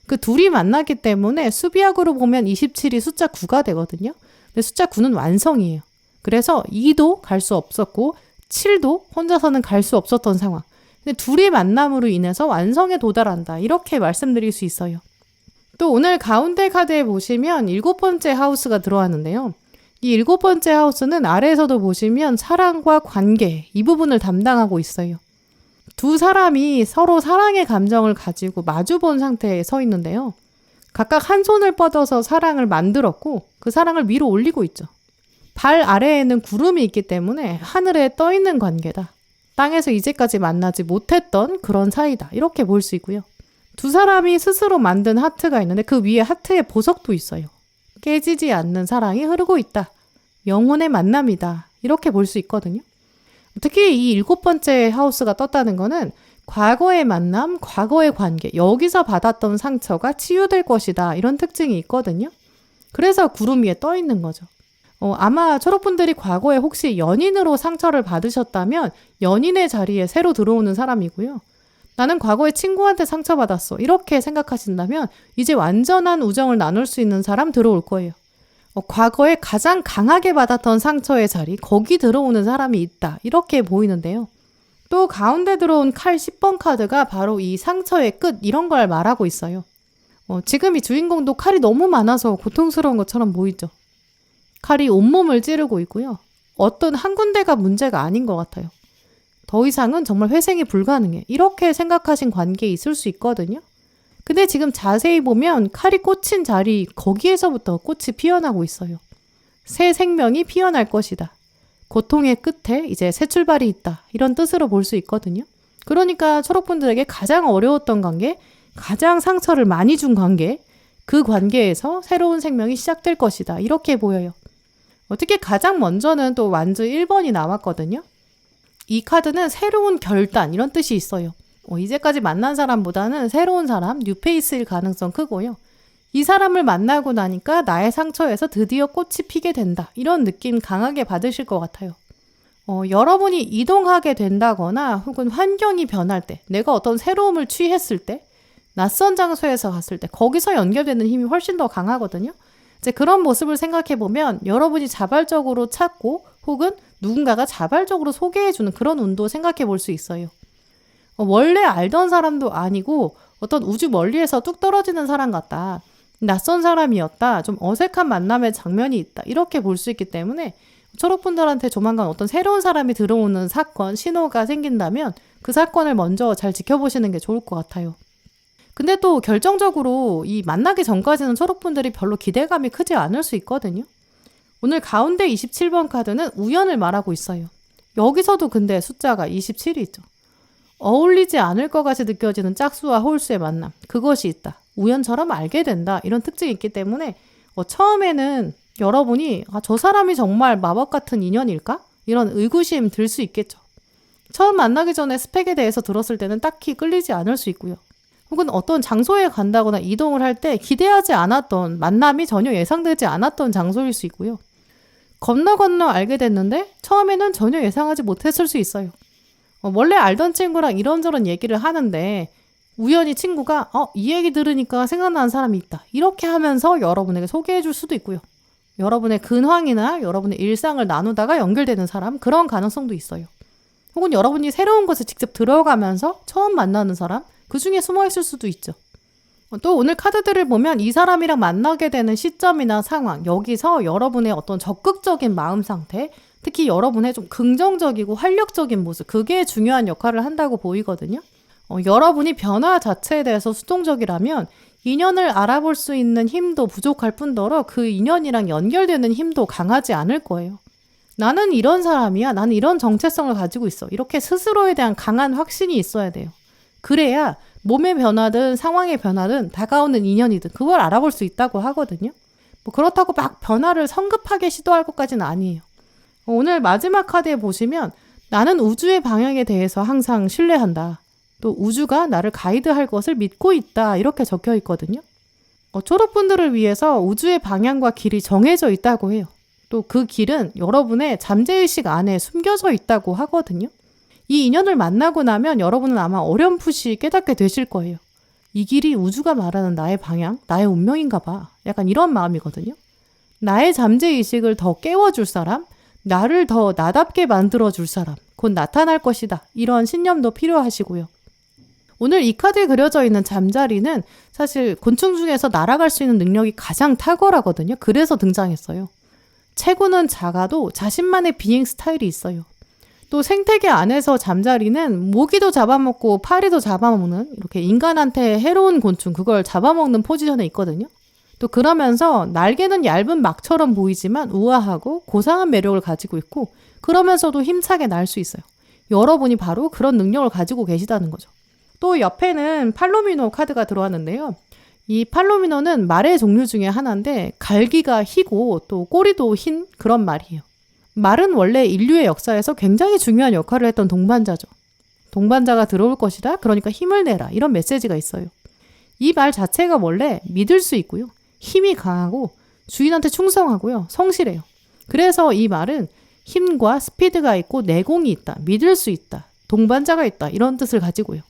그 둘이 만나기 때문에 수비학으로 보면 27이 숫자 9가 되거든요. 근데 숫자 9는 완성이에요. 그래서 2도 갈 수 없었고 7도 혼자서는 갈 수 없었던 상황. 근데 둘이 만남으로 인해서 완성에 도달한다, 이렇게 말씀드릴 수 있어요. 또 오늘 가운데 카드에 보시면 7번째 하우스가 들어왔는데요. 이 7번째 하우스는 아래에서도 보시면 사랑과 관계, 이 부분을 담당하고 있어요. 두 사람이 서로 사랑의 감정을 가지고 마주본 상태에 서 있는데요. 각각 한 손을 뻗어서 사랑을 만들었고 그 사랑을 위로 올리고 있죠. 발 아래에는 구름이 있기 때문에 하늘에 떠 있는 관계다. 땅에서 이제까지 만나지 못했던 그런 사이다, 이렇게 볼 수 있고요. 두 사람이 스스로 만든 하트가 있는데 그 위에 하트의 보석도 있어요. 깨지지 않는 사랑이 흐르고 있다. 영혼의 만남이다, 이렇게 볼 수 있거든요. 특히 이 7번째 하우스가 떴다는 거는 과거의 만남, 과거의 관계, 여기서 받았던 상처가 치유될 것이다, 이런 특징이 있거든요. 그래서 구름 위에 떠 있는 거죠. 아마 초록분들이 과거에 혹시 연인으로 상처를 받으셨다면 연인의 자리에 새로 들어오는 사람이고요. 나는 과거에 친구한테 상처받았어. 이렇게 생각하신다면 이제 완전한 우정을 나눌 수 있는 사람 들어올 거예요. 과거에 가장 강하게 받았던 상처의 자리, 거기 들어오는 사람이 있다. 이렇게 보이는데요. 또 가운데 들어온 칼 10번 카드가 바로 이 상처의 끝, 이런 걸 말하고 있어요. 지금 이 주인공도 칼이 너무 많아서 고통스러운 것처럼 보이죠. 칼이 온몸을 찌르고 있고요. 어떤 한 군데가 문제가 아닌 것 같아요. 더 이상은 정말 회생이 불가능해. 이렇게 생각하신 관계에 있을 수 있거든요. 근데 지금 자세히 보면 칼이 꽂힌 자리, 거기에서부터 꽃이 피어나고 있어요. 새 생명이 피어날 것이다. 고통의 끝에 이제 새 출발이 있다. 이런 뜻으로 볼 수 있거든요. 그러니까 초록분들에게 가장 어려웠던 관계, 가장 상처를 많이 준 관계, 그 관계에서 새로운 생명이 시작될 것이다. 이렇게 보여요. 특히 가장 먼저는 또 완주 1번이 나왔거든요. 이 카드는 새로운 결단, 이런 뜻이 있어요. 이제까지 만난 사람보다는 새로운 사람, 뉴페이스일 가능성 크고요. 이 사람을 만나고 나니까 나의 상처에서 드디어 꽃이 피게 된다. 이런 느낌 강하게 받으실 것 같아요. 여러분이 이동하게 된다거나 혹은 환경이 변할 때, 내가 어떤 새로움을 취했을 때, 낯선 장소에서 갔을 때 거기서 연결되는 힘이 훨씬 더 강하거든요. 이제 그런 모습을 생각해 보면 여러분이 자발적으로 찾고 혹은 누군가가 자발적으로 소개해주는 그런 운도 생각해 볼 수 있어요. 원래 알던 사람도 아니고 어떤 우주 멀리에서 뚝 떨어지는 사람 같다. 낯선 사람이었다. 좀 어색한 만남의 장면이 있다. 이렇게 볼 수 있기 때문에 초록분들한테 조만간 어떤 새로운 사람이 들어오는 사건, 신호가 생긴다면 그 사건을 먼저 잘 지켜보시는 게 좋을 것 같아요. 근데 또 결정적으로 이 만나기 전까지는 초록분들이 별로 기대감이 크지 않을 수 있거든요. 오늘 가운데 27번 카드는 우연을 말하고 있어요. 여기서도 근데 숫자가 27이 있죠. 어울리지 않을 것 같이 느껴지는 짝수와 홀수의 만남. 그것이 있다. 우연처럼 알게 된다. 이런 특징이 있기 때문에 처음에는 여러분이 저 사람이 정말 마법 같은 인연일까? 이런 의구심 들 수 있겠죠. 처음 만나기 전에 스펙에 대해서 들었을 때는 딱히 끌리지 않을 수 있고요. 혹은 어떤 장소에 간다거나 이동을 할 때 기대하지 않았던 만남이 전혀 예상되지 않았던 장소일 수 있고요. 건너 알게 됐는데 처음에는 전혀 예상하지 못했을 수 있어요. 원래 알던 친구랑 이런저런 얘기를 하는데 우연히 친구가 이 얘기 들으니까 생각나는 사람이 있다. 이렇게 하면서 여러분에게 소개해 줄 수도 있고요. 여러분의 근황이나 여러분의 일상을 나누다가 연결되는 사람, 그런 가능성도 있어요. 혹은 여러분이 새로운 곳에 직접 들어가면서 처음 만나는 사람, 그 중에 숨어 있을 수도 있죠. 또 오늘 카드들을 보면 이 사람이랑 만나게 되는 시점이나 상황, 여기서 여러분의 어떤 적극적인 마음 상태, 특히 여러분의 좀 긍정적이고 활력적인 모습, 그게 중요한 역할을 한다고 보이거든요. 여러분이 변화 자체에 대해서 수동적이라면 인연을 알아볼 수 있는 힘도 부족할 뿐더러 그 인연이랑 연결되는 힘도 강하지 않을 거예요. 나는 이런 사람이야. 나는 이런 정체성을 가지고 있어. 이렇게 스스로에 대한 강한 확신이 있어야 돼요. 그래야 몸의 변화든 상황의 변화든 다가오는 인연이든 그걸 알아볼 수 있다고 하거든요. 그렇다고 막 변화를 성급하게 시도할 것까지는 아니에요. 오늘 마지막 카드에 보시면 나는 우주의 방향에 대해서 항상 신뢰한다. 또 우주가 나를 가이드할 것을 믿고 있다. 이렇게 적혀 있거든요. 초록분들을 위해서 우주의 방향과 길이 정해져 있다고 해요. 또 그 길은 여러분의 잠재의식 안에 숨겨져 있다고 하거든요. 이 인연을 만나고 나면 여러분은 아마 어렴풋이 깨닫게 되실 거예요. 이 길이 우주가 말하는 나의 방향, 나의 운명인가 봐. 약간 이런 마음이거든요. 나의 잠재의식을 더 깨워줄 사람, 나를 더 나답게 만들어줄 사람, 곧 나타날 것이다. 이런 신념도 필요하시고요. 오늘 이 카드에 그려져 있는 잠자리는 사실 곤충 중에서 날아갈 수 있는 능력이 가장 탁월하거든요. 그래서 등장했어요. 체구는 작아도 자신만의 비행 스타일이 있어요. 또 생태계 안에서 잠자리는 모기도 잡아먹고 파리도 잡아먹는 이렇게 인간한테 해로운 곤충, 그걸 잡아먹는 포지션에 있거든요. 또 그러면서 날개는 얇은 막처럼 보이지만 우아하고 고상한 매력을 가지고 있고 그러면서도 힘차게 날 수 있어요. 여러분이 바로 그런 능력을 가지고 계시다는 거죠. 또 옆에는 팔로미노 카드가 들어왔는데요. 이 팔로미노는 말의 종류 중에 하나인데 갈기가 희고 또 꼬리도 흰 그런 말이에요. 말은 원래 인류의 역사에서 굉장히 중요한 역할을 했던 동반자죠. 동반자가 들어올 것이다. 그러니까 힘을 내라. 이런 메시지가 있어요. 이 말 자체가 원래 믿을 수 있고요. 힘이 강하고 주인한테 충성하고요. 성실해요. 그래서 이 말은 힘과 스피드가 있고 내공이 있다, 믿을 수 있다, 동반자가 있다 이런 뜻을 가지고요.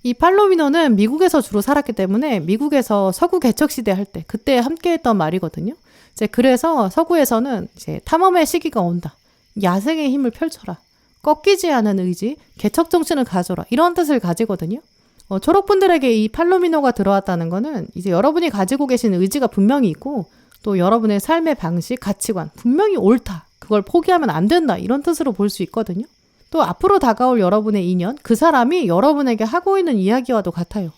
이 팔로미노는 미국에서 주로 살았기 때문에 미국에서 서구 개척시대 할 때 그때 함께했던 말이거든요. 이제 그래서 서구에서는 이제 탐험의 시기가 온다. 야생의 힘을 펼쳐라. 꺾이지 않은 의지, 개척 정신을 가져라. 이런 뜻을 가지거든요. 초록분들에게 이 팔로미노가 들어왔다는 거는 이제 여러분이 가지고 계신 의지가 분명히 있고 또 여러분의 삶의 방식, 가치관 분명히 옳다. 그걸 포기하면 안 된다. 이런 뜻으로 볼 수 있거든요. 또 앞으로 다가올 여러분의 인연, 그 사람이 여러분에게 하고 있는 이야기와도 같아요.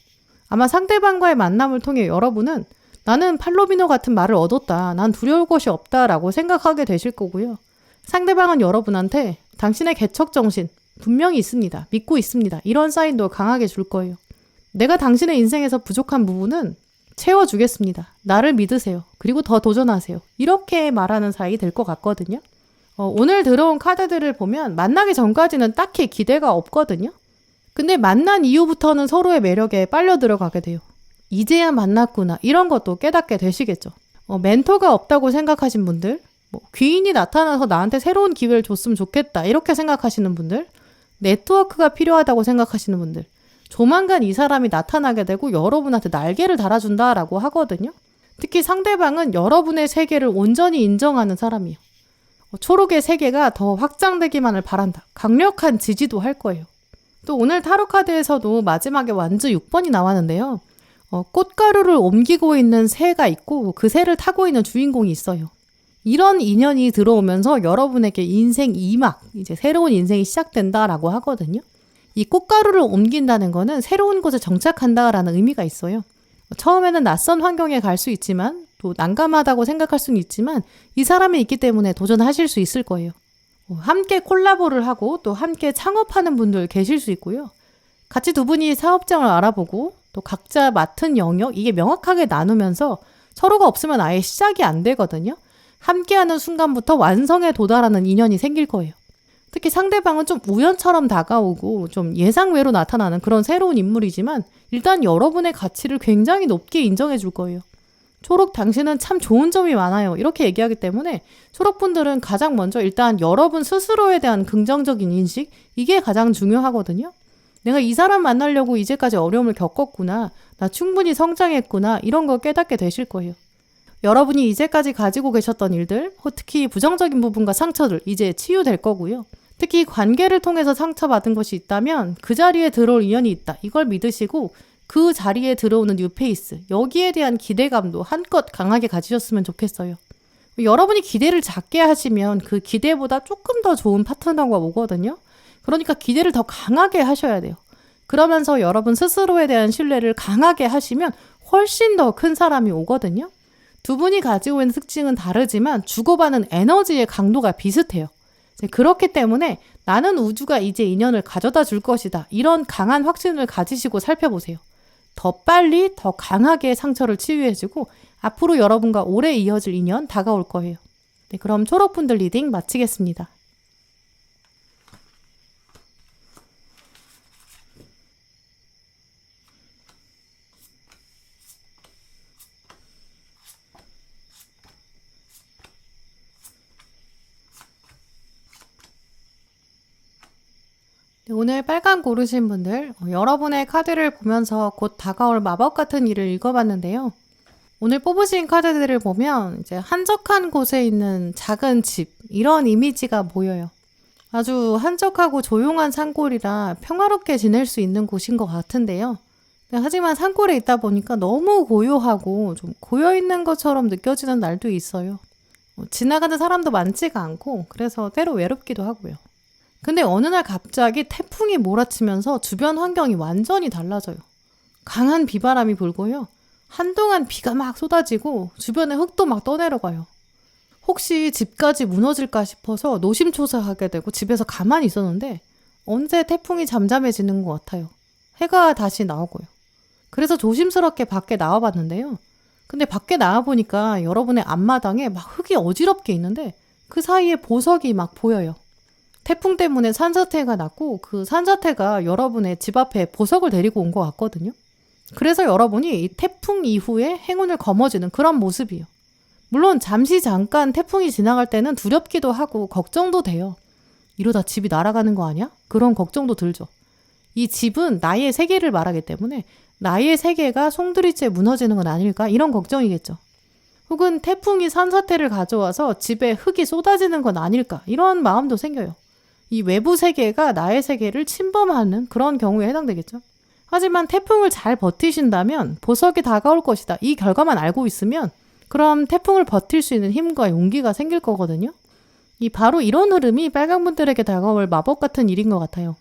아마 상대방과의 만남을 통해 여러분은 나는 팔로미노 같은 말을 얻었다. 난 두려울 것이 없다. 라고 생각하게 되실 거고요. 상대방은 여러분한테 당신의 개척 정신 분명히 있습니다. 믿고 있습니다. 이런 사인도 강하게 줄 거예요. 내가 당신의 인생에서 부족한 부분은 채워주겠습니다. 나를 믿으세요. 그리고 더 도전하세요. 이렇게 말하는 사이 될 것 같거든요. 오늘 들어온 카드들을 보면 만나기 전까지는 딱히 기대가 없거든요. 근데 만난 이후부터는 서로의 매력에 빨려 들어가게 돼요. 이제야 만났구나. 이런 것도 깨닫게 되시겠죠. 멘토가 없다고 생각하신 분들, 귀인이 나타나서 나한테 새로운 기회를 줬으면 좋겠다. 이렇게 생각하시는 분들, 네트워크가 필요하다고 생각하시는 분들, 조만간 이 사람이 나타나게 되고 여러분한테 날개를 달아준다라고 하거든요. 특히 상대방은 여러분의 세계를 온전히 인정하는 사람이에요. 초록의 세계가 더 확장되기만을 바란다. 강력한 지지도 할 거예요. 또 오늘 타로 카드에서도 마지막에 완즈 6번이 나왔는데요. 꽃가루를 옮기고 있는 새가 있고 그 새를 타고 있는 주인공이 있어요. 이런 인연이 들어오면서 여러분에게 인생 2막, 이제 새로운 인생이 시작된다라고 하거든요. 이 꽃가루를 옮긴다는 거는 새로운 곳에 정착한다라는 의미가 있어요. 처음에는 낯선 환경에 갈 수 있지만 또 난감하다고 생각할 수는 있지만 이 사람이 있기 때문에 도전하실 수 있을 거예요. 함께 콜라보를 하고 또 함께 창업하는 분들 계실 수 있고요. 같이 두 분이 사업장을 알아보고 또 각자 맡은 영역 이게 명확하게 나누면서 서로가 없으면 아예 시작이 안 되거든요. 함께하는 순간부터 완성에 도달하는 인연이 생길 거예요. 특히 상대방은 좀 우연처럼 다가오고 좀 예상외로 나타나는 그런 새로운 인물이지만 일단 여러분의 가치를 굉장히 높게 인정해 줄 거예요. 초록 당신은 참 좋은 점이 많아요. 이렇게 얘기하기 때문에 초록분들은 가장 먼저 일단 여러분 스스로에 대한 긍정적인 인식 이게 가장 중요하거든요. 내가 이 사람 만나려고 이제까지 어려움을 겪었구나. 나 충분히 성장했구나. 이런 거 깨닫게 되실 거예요. 여러분이 이제까지 가지고 계셨던 일들, 특히 부정적인 부분과 상처들 이제 치유될 거고요. 특히 관계를 통해서 상처받은 것이 있다면 그 자리에 들어올 인연이 있다. 이걸 믿으시고 그 자리에 들어오는 뉴페이스, 여기에 대한 기대감도 한껏 강하게 가지셨으면 좋겠어요. 여러분이 기대를 작게 하시면 그 기대보다 조금 더 좋은 파트너가 오거든요. 그러니까 기대를 더 강하게 하셔야 돼요. 그러면서 여러분 스스로에 대한 신뢰를 강하게 하시면 훨씬 더 큰 사람이 오거든요. 두 분이 가지고 있는 특징은 다르지만 주고받는 에너지의 강도가 비슷해요. 그렇기 때문에 나는 우주가 이제 인연을 가져다 줄 것이다. 이런 강한 확신을 가지시고 살펴보세요. 더 빨리, 더 강하게 상처를 치유해주고 앞으로 여러분과 오래 이어질 인연 다가올 거예요. 네, 그럼 초록분들 리딩 마치겠습니다. 오늘 빨간 고르신 분들, 여러분의 카드를 보면서 곧 다가올 마법 같은 일을 읽어봤는데요. 오늘 뽑으신 카드들을 보면 이제 한적한 곳에 있는 작은 집, 이런 이미지가 보여요. 아주 한적하고 조용한 산골이라 평화롭게 지낼 수 있는 곳인 것 같은데요. 하지만 산골에 있다 보니까 너무 고요하고 좀 고여있는 것처럼 느껴지는 날도 있어요. 지나가는 사람도 많지가 않고 그래서 때로 외롭기도 하고요. 근데 어느 날 갑자기 태풍이 몰아치면서 주변 환경이 완전히 달라져요. 강한 비바람이 불고요. 한동안 비가 막 쏟아지고 주변에 흙도 막 떠내려가요. 혹시 집까지 무너질까 싶어서 노심초사하게 되고 집에서 가만히 있었는데 언제 태풍이 잠잠해지는 것 같아요. 해가 다시 나오고요. 그래서 조심스럽게 밖에 나와봤는데요. 근데 밖에 나와보니까 여러분의 앞마당에 막 흙이 어지럽게 있는데 그 사이에 보석이 막 보여요. 태풍 때문에 산사태가 났고 그 산사태가 여러분의 집 앞에 보석을 데리고 온 것 같거든요. 그래서 여러분이 이 태풍 이후에 행운을 거머쥐는 그런 모습이에요. 물론 잠깐 태풍이 지나갈 때는 두렵기도 하고 걱정도 돼요. 이러다 집이 날아가는 거 아니야? 그런 걱정도 들죠. 이 집은 나의 세계를 말하기 때문에 나의 세계가 송두리째 무너지는 건 아닐까? 이런 걱정이겠죠. 혹은 태풍이 산사태를 가져와서 집에 흙이 쏟아지는 건 아닐까? 이런 마음도 생겨요. 이 외부 세계가 나의 세계를 침범하는 그런 경우에 해당되겠죠. 하지만 태풍을 잘 버티신다면 보석이 다가올 것이다. 이 결과만 알고 있으면 그럼 태풍을 버틸 수 있는 힘과 용기가 생길 거거든요. 바로 이런 흐름이 빨강분들에게 다가올 마법 같은 일인 것 같아요.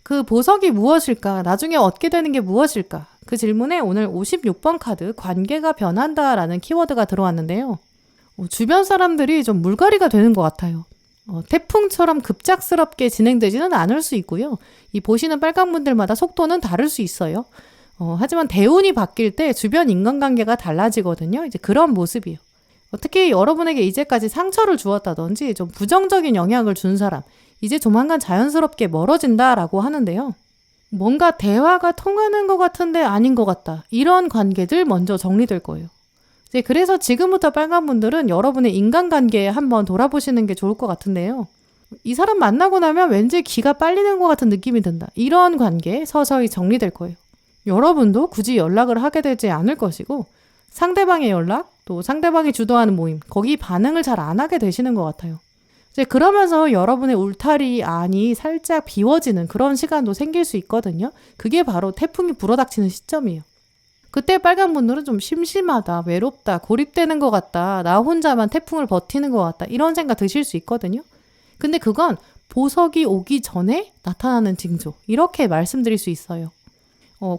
그 보석이 무엇일까? 나중에 얻게 되는 게 무엇일까? 그 질문에 오늘 56번 카드 관계가 변한다라는 키워드가 들어왔는데요. 주변 사람들이 좀 물갈이가 되는 것 같아요. 태풍처럼 급작스럽게 진행되지는 않을 수 있고요. 이 보시는 빨강분들마다 속도는 다를 수 있어요. 하지만 대운이 바뀔 때 주변 인간관계가 달라지거든요. 이제 그런 모습이에요. 특히 여러분에게 이제까지 상처를 주었다든지 좀 부정적인 영향을 준 사람, 이제 조만간 자연스럽게 멀어진다라고 하는데요. 뭔가 대화가 통하는 것 같은데 아닌 것 같다. 이런 관계들 먼저 정리될 거예요. 이제 그래서 지금부터 빨간분들은 여러분의 인간관계에 한번 돌아보시는 게 좋을 것 같은데요. 이 사람 만나고 나면 왠지 기가 빨리는 것 같은 느낌이 든다. 이런 관계 서서히 정리될 거예요. 여러분도 굳이 연락을 하게 되지 않을 것이고 상대방의 연락, 또 상대방이 주도하는 모임, 거기 반응을 잘 안 하게 되시는 것 같아요. 이제 그러면서 여러분의 울타리 안이 살짝 비워지는 그런 시간도 생길 수 있거든요. 그게 바로 태풍이 불어닥치는 시점이에요. 그때 빨간 분들은 좀 심심하다, 외롭다, 고립되는 것 같다, 나 혼자만 태풍을 버티는 것 같다, 이런 생각 드실 수 있거든요. 근데 그건 보석이 오기 전에 나타나는 징조, 이렇게 말씀드릴 수 있어요.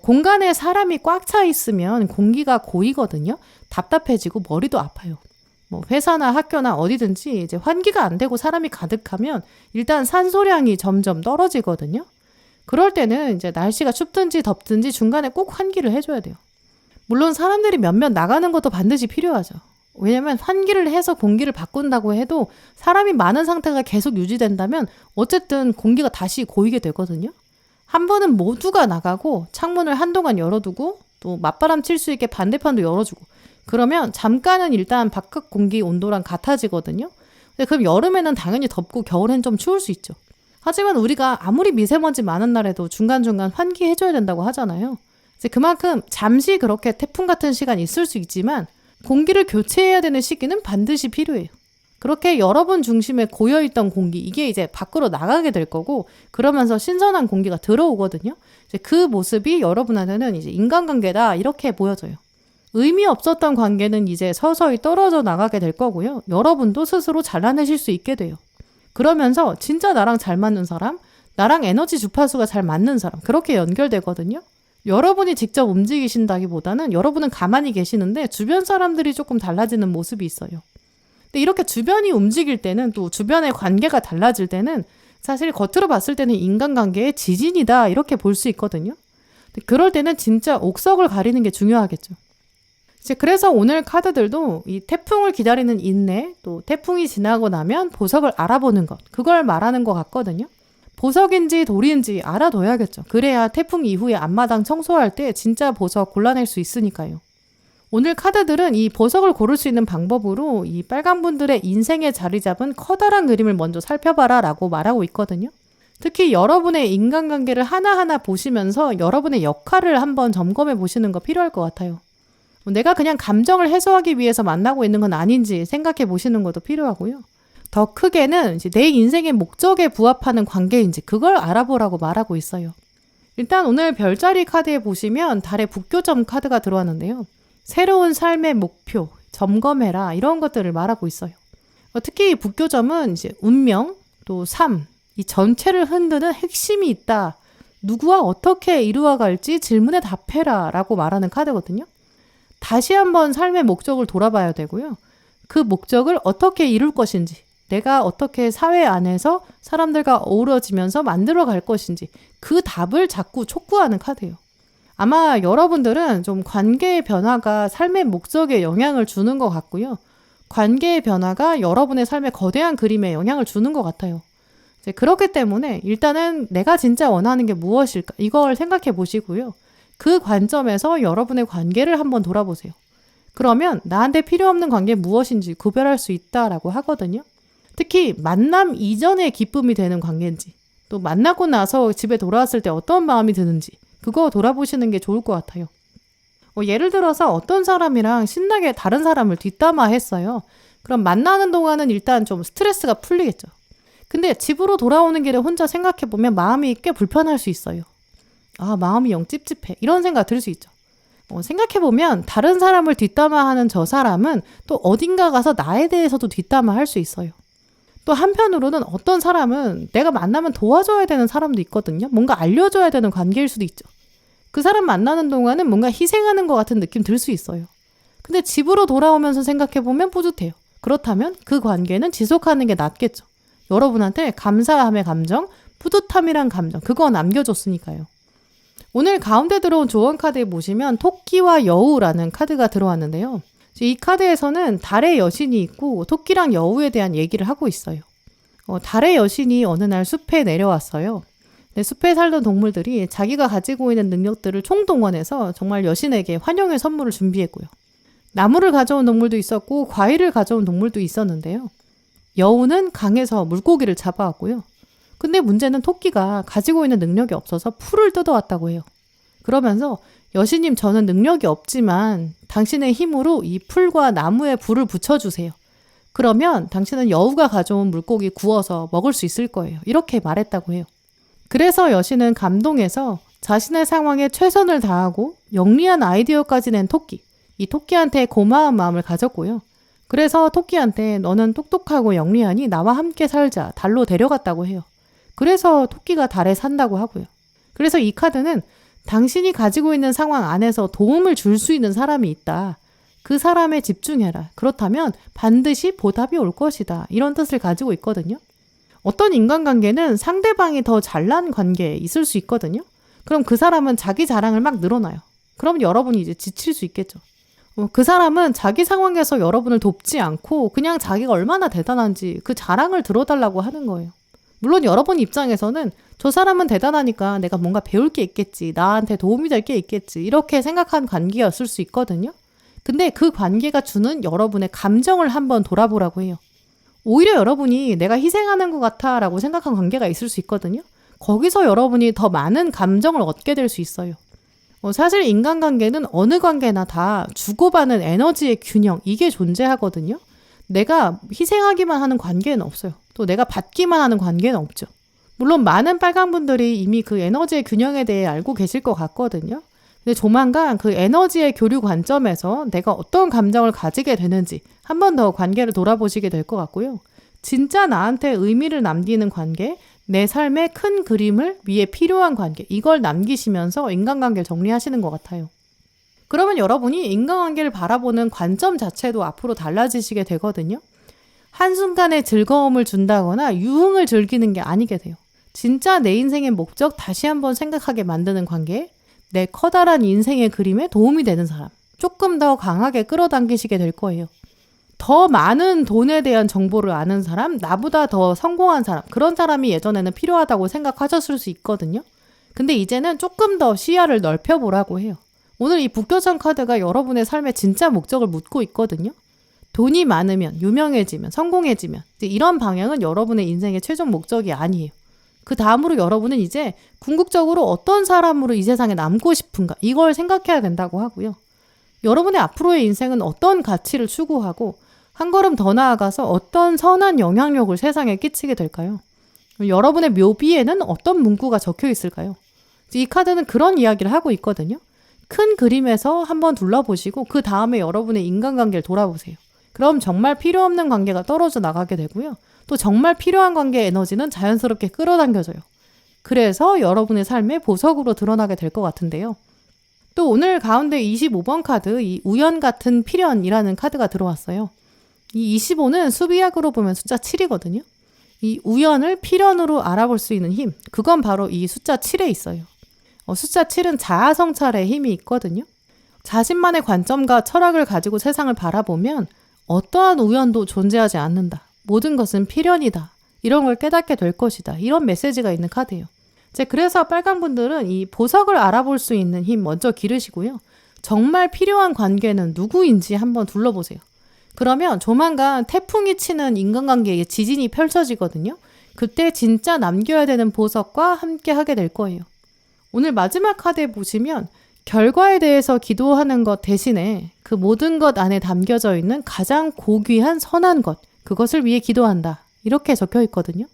공간에 사람이 꽉 차 있으면 공기가 고이거든요. 답답해지고 머리도 아파요. 회사나 학교나 어디든지 이제 환기가 안 되고 사람이 가득하면 일단 산소량이 점점 떨어지거든요. 그럴 때는 이제 날씨가 춥든지 덥든지 중간에 꼭 환기를 해줘야 돼요. 물론 사람들이 몇몇 나가는 것도 반드시 필요하죠. 왜냐면 환기를 해서 공기를 바꾼다고 해도 사람이 많은 상태가 계속 유지된다면 어쨌든 공기가 다시 고이게 되거든요. 한 번은 모두가 나가고 창문을 한동안 열어두고 또 맞바람 칠 수 있게 반대편도 열어주고 그러면 잠깐은 일단 바깥 공기 온도랑 같아지거든요. 근데 그럼 여름에는 당연히 덥고 겨울엔 좀 추울 수 있죠. 하지만 우리가 아무리 미세먼지 많은 날에도 중간중간 환기해줘야 된다고 하잖아요. 이제 그만큼 잠시 그렇게 태풍 같은 시간이 있을 수 있지만 공기를 교체해야 되는 시기는 반드시 필요해요. 그렇게 여러분 중심에 고여있던 공기, 이게 이제 밖으로 나가게 될 거고 그러면서 신선한 공기가 들어오거든요. 이제 그 모습이 여러분한테는 이제 인간관계다 이렇게 보여져요. 의미 없었던 관계는 이제 서서히 떨어져 나가게 될 거고요. 여러분도 스스로 잘라내실 수 있게 돼요. 그러면서 진짜 나랑 잘 맞는 사람, 나랑 에너지 주파수가 잘 맞는 사람, 그렇게 연결되거든요. 여러분이 직접 움직이신다기보다는 여러분은 가만히 계시는데 주변 사람들이 조금 달라지는 모습이 있어요. 근데 이렇게 주변이 움직일 때는 또 주변의 관계가 달라질 때는 사실 겉으로 봤을 때는 인간관계의 지진이다 이렇게 볼 수 있거든요. 근데 그럴 때는 진짜 옥석을 가리는 게 중요하겠죠. 이제 그래서 오늘 카드들도 이 태풍을 기다리는 인내, 또 태풍이 지나고 나면 보석을 알아보는 것, 그걸 말하는 것 같거든요. 보석인지 돌인지 알아둬야겠죠. 그래야 태풍 이후에 앞마당 청소할 때 진짜 보석 골라낼 수 있으니까요. 오늘 카드들은 이 보석을 고를 수 있는 방법으로 이 빨간 분들의 인생에 자리 잡은 커다란 그림을 먼저 살펴봐라 라고 말하고 있거든요. 특히 여러분의 인간관계를 하나하나 보시면서 여러분의 역할을 한번 점검해 보시는 거 필요할 것 같아요. 내가 그냥 감정을 해소하기 위해서 만나고 있는 건 아닌지 생각해 보시는 것도 필요하고요. 더 크게는 이제 내 인생의 목적에 부합하는 관계인지 그걸 알아보라고 말하고 있어요. 일단 오늘 별자리 카드에 보시면 달의 북교점 카드가 들어왔는데요. 새로운 삶의 목표, 점검해라 이런 것들을 말하고 있어요. 특히 북교점은 이제 운명, 또 삶, 이 전체를 흔드는 핵심이 있다. 누구와 어떻게 이루어갈지 질문에 답해라 라고 말하는 카드거든요. 다시 한번 삶의 목적을 돌아봐야 되고요. 그 목적을 어떻게 이룰 것인지, 내가 어떻게 사회 안에서 사람들과 어우러지면서 만들어 갈 것인지 그 답을 자꾸 촉구하는 카드예요. 아마 여러분들은 좀 관계의 변화가 삶의 목적에 영향을 주는 것 같고요. 관계의 변화가 여러분의 삶의 거대한 그림에 영향을 주는 것 같아요. 이제 그렇기 때문에 일단은 내가 진짜 원하는 게 무엇일까 이걸 생각해 보시고요. 그 관점에서 여러분의 관계를 한번 돌아보세요. 그러면 나한테 필요 없는 관계 무엇인지 구별할 수 있다라고 하거든요. 특히 만남 이전에 기쁨이 되는 관계인지, 또 만나고 나서 집에 돌아왔을 때 어떤 마음이 드는지 그거 돌아보시는 게 좋을 것 같아요. 예를 들어서 어떤 사람이랑 신나게 다른 사람을 뒷담화 했어요. 그럼 만나는 동안은 일단 좀 스트레스가 풀리겠죠. 근데 집으로 돌아오는 길에 혼자 생각해보면 마음이 꽤 불편할 수 있어요. 아, 마음이 영 찝찝해. 이런 생각 들 수 있죠. 생각해보면 다른 사람을 뒷담화하는 저 사람은 또 어딘가 가서 나에 대해서도 뒷담화할 수 있어요. 또 한편으로는 어떤 사람은 내가 만나면 도와줘야 되는 사람도 있거든요. 뭔가 알려줘야 되는 관계일 수도 있죠. 그 사람 만나는 동안은 뭔가 희생하는 것 같은 느낌 들 수 있어요. 근데 집으로 돌아오면서 생각해보면 뿌듯해요. 그렇다면 그 관계는 지속하는 게 낫겠죠. 여러분한테 감사함의 감정, 뿌듯함이란 감정, 그거 남겨줬으니까요. 오늘 가운데 들어온 조언 카드에 보시면 토끼와 여우라는 카드가 들어왔는데요. 이 카드에서는 달의 여신이 있고 토끼랑 여우에 대한 얘기를 하고 있어요. 달의 여신이 어느 날 숲에 내려왔어요. 근데 숲에 살던 동물들이 자기가 가지고 있는 능력들을 총동원해서 정말 여신에게 환영의 선물을 준비했고요. 나무를 가져온 동물도 있었고 과일을 가져온 동물도 있었는데요. 여우는 강에서 물고기를 잡아왔고요. 근데 문제는 토끼가 가지고 있는 능력이 없어서 풀을 뜯어왔다고 해요. 그러면서 여신님, 저는 능력이 없지만 당신의 힘으로 이 풀과 나무에 불을 붙여주세요. 그러면 당신은 여우가 가져온 물고기 구워서 먹을 수 있을 거예요. 이렇게 말했다고 해요. 그래서 여신은 감동해서 자신의 상황에 최선을 다하고 영리한 아이디어까지 낸 토끼, 이 토끼한테 고마운 마음을 가졌고요. 그래서 토끼한테 너는 똑똑하고 영리하니 나와 함께 살자, 달로 데려갔다고 해요. 그래서 토끼가 달에 산다고 하고요. 그래서 이 카드는 당신이 가지고 있는 상황 안에서 도움을 줄 수 있는 사람이 있다. 그 사람에 집중해라. 그렇다면 반드시 보답이 올 것이다. 이런 뜻을 가지고 있거든요. 어떤 인간관계는 상대방이 더 잘난 관계에 있을 수 있거든요. 그럼 그 사람은 자기 자랑을 막 늘어놔요. 그럼 여러분이 이제 지칠 수 있겠죠. 그 사람은 자기 상황에서 여러분을 돕지 않고 그냥 자기가 얼마나 대단한지 그 자랑을 들어달라고 하는 거예요. 물론 여러분 입장에서는 저 사람은 대단하니까 내가 뭔가 배울 게 있겠지, 나한테 도움이 될 게 있겠지, 이렇게 생각한 관계였을 수 있거든요. 근데 그 관계가 주는 여러분의 감정을 한번 돌아보라고 해요. 오히려 여러분이 내가 희생하는 것 같아 라고 생각한 관계가 있을 수 있거든요. 거기서 여러분이 더 많은 감정을 얻게 될 수 있어요. 사실 인간관계는 어느 관계나 다 주고받는 에너지의 균형, 이게 존재하거든요. 내가 희생하기만 하는 관계는 없어요. 또 내가 받기만 하는 관계는 없죠. 물론 많은 빨강분들이 이미 그 에너지의 균형에 대해 알고 계실 것 같거든요. 근데 조만간 그 에너지의 교류 관점에서 내가 어떤 감정을 가지게 되는지 한 번 더 관계를 돌아보시게 될 것 같고요. 진짜 나한테 의미를 남기는 관계, 내 삶의 큰 그림을 위해 필요한 관계, 이걸 남기시면서 인간관계를 정리하시는 것 같아요. 그러면 여러분이 인간관계를 바라보는 관점 자체도 앞으로 달라지시게 되거든요. 한순간의 즐거움을 준다거나 유흥을 즐기는 게 아니게 돼요. 진짜 내 인생의 목적 다시 한번 생각하게 만드는 관계, 내 커다란 인생의 그림에 도움이 되는 사람, 조금 더 강하게 끌어당기시게 될 거예요. 더 많은 돈에 대한 정보를 아는 사람, 나보다 더 성공한 사람, 그런 사람이 예전에는 필요하다고 생각하셨을 수 있거든요. 근데 이제는 조금 더 시야를 넓혀보라고 해요. 오늘 이 북교천 카드가 여러분의 삶의 진짜 목적을 묻고 있거든요. 돈이 많으면, 유명해지면, 성공해지면 이런 방향은 여러분의 인생의 최종 목적이 아니에요. 그 다음으로 여러분은 이제 궁극적으로 어떤 사람으로 이 세상에 남고 싶은가, 이걸 생각해야 된다고 하고요. 여러분의 앞으로의 인생은 어떤 가치를 추구하고 한 걸음 더 나아가서 어떤 선한 영향력을 세상에 끼치게 될까요? 여러분의 묘비에는 어떤 문구가 적혀 있을까요? 이 카드는 그런 이야기를 하고 있거든요. 큰 그림에서 한번 둘러보시고 그 다음에 여러분의 인간관계를 돌아보세요. 그럼 정말 필요 없는 관계가 떨어져 나가게 되고요. 또 정말 필요한 관계의 에너지는 자연스럽게 끌어당겨져요. 그래서 여러분의 삶의 보석으로 드러나게 될 것 같은데요. 또 오늘 가운데 25번 카드, 이 우연 같은 필연이라는 카드가 들어왔어요. 이 25는 수비약으로 보면 숫자 7이거든요. 이 우연을 필연으로 알아볼 수 있는 힘, 그건 바로 이 숫자 7에 있어요. 숫자 7은 자아성찰의 힘이 있거든요. 자신만의 관점과 철학을 가지고 세상을 바라보면 어떠한 우연도 존재하지 않는다. 모든 것은 필연이다. 이런 걸 깨닫게 될 것이다. 이런 메시지가 있는 카드예요. 그래서 빨간 분들은 이 보석을 알아볼 수 있는 힘 먼저 기르시고요. 정말 필요한 관계는 누구인지 한번 둘러보세요. 그러면 조만간 태풍이 치는 인간관계에 지진이 펼쳐지거든요. 그때 진짜 남겨야 되는 보석과 함께 하게 될 거예요. 오늘 마지막 카드에 보시면 결과에 대해서 기도하는 것 대신에 그 모든 것 안에 담겨져 있는 가장 고귀한 선한 것, 그것을 위해 기도한다. 이렇게 적혀 있거든요.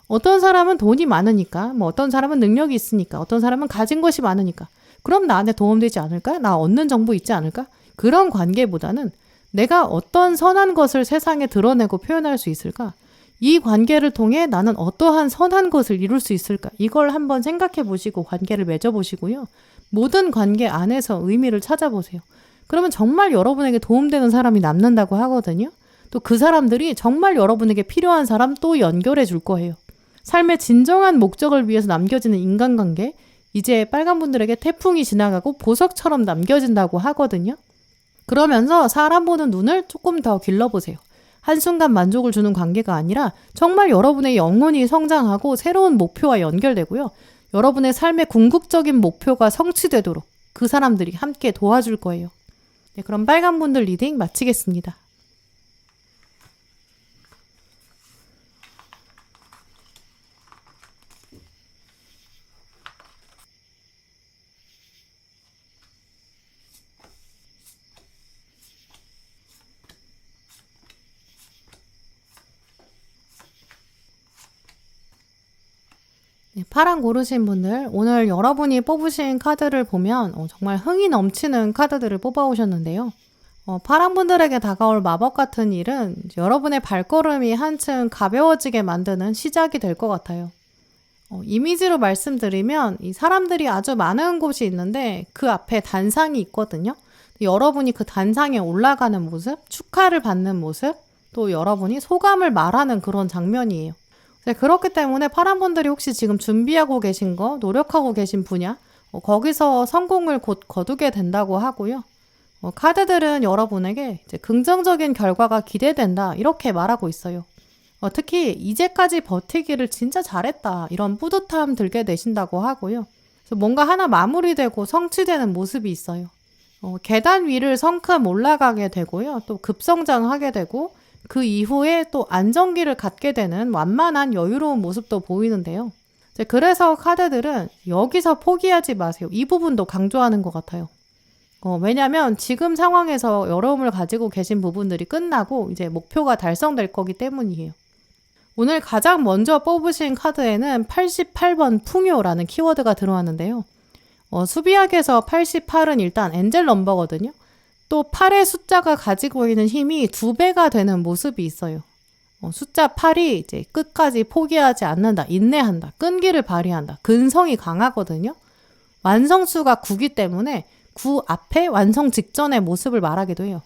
어떤 사람은 돈이 많으니까, 어떤 사람은 능력이 있으니까, 어떤 사람은 가진 것이 많으니까, 그럼 나한테 도움되지 않을까? 나 얻는 정보 있지 않을까? 그런 관계보다는 내가 어떤 선한 것을 세상에 드러내고 표현할 수 있을까? 이 관계를 통해 나는 어떠한 선한 것을 이룰 수 있을까? 이걸 한번 생각해 보시고 관계를 맺어 보시고요. 모든 관계 안에서 의미를 찾아보세요. 그러면 정말 여러분에게 도움되는 사람이 남는다고 하거든요. 또 그 사람들이 정말 여러분에게 필요한 사람 또 연결해 줄 거예요. 삶의 진정한 목적을 위해서 남겨지는 인간관계, 이제 빨간 분들에게 태풍이 지나가고 보석처럼 남겨진다고 하거든요. 그러면서 사람 보는 눈을 조금 더 길러보세요. 한순간 만족을 주는 관계가 아니라 정말 여러분의 영혼이 성장하고 새로운 목표와 연결되고요. 여러분의 삶의 궁극적인 목표가 성취되도록 그 사람들이 함께 도와줄 거예요. 네, 그럼 빨간 분들 리딩 마치겠습니다. 네, 파랑 고르신 분들, 오늘 여러분이 뽑으신 카드를 보면 정말 흥이 넘치는 카드들을 뽑아오셨는데요. 파랑 분들에게 다가올 마법 같은 일은 여러분의 발걸음이 한층 가벼워지게 만드는 시작이 될 것 같아요. 이미지로 말씀드리면 이 사람들이 아주 많은 곳이 있는데 그 앞에 단상이 있거든요. 여러분이 그 단상에 올라가는 모습, 축하를 받는 모습, 또 여러분이 소감을 말하는 그런 장면이에요. 네, 그렇기 때문에 파란 분들이 혹시 지금 준비하고 계신 거, 노력하고 계신 분야, 거기서 성공을 곧 거두게 된다고 하고요. 카드들은 여러분에게 이제 긍정적인 결과가 기대된다, 이렇게 말하고 있어요. 특히 이제까지 버티기를 진짜 잘했다, 이런 뿌듯함 들게 되신다고 하고요. 그래서 뭔가 하나 마무리되고 성취되는 모습이 있어요. 계단 위를 성큼 올라가게 되고요. 또 급성장하게 되고, 그 이후에 또 안정기를 갖게 되는 완만한 여유로운 모습도 보이는데요. 그래서 카드들은 여기서 포기하지 마세요. 이 부분도 강조하는 것 같아요. 왜냐하면 지금 상황에서 어려움을 가지고 계신 부분들이 끝나고 이제 목표가 달성될 거기 때문이에요. 오늘 가장 먼저 뽑으신 카드에는 88번 풍요라는 키워드가 들어왔는데요. 수비학에서 88은 일단 엔젤 넘버거든요. 또 8의 숫자가 가지고 있는 힘이 2배가 되는 모습이 있어요. 숫자 8이 이제 끝까지 포기하지 않는다, 인내한다, 끈기를 발휘한다, 근성이 강하거든요. 완성수가 9기 때문에 9 앞에 완성 직전의 모습을 말하기도 해요.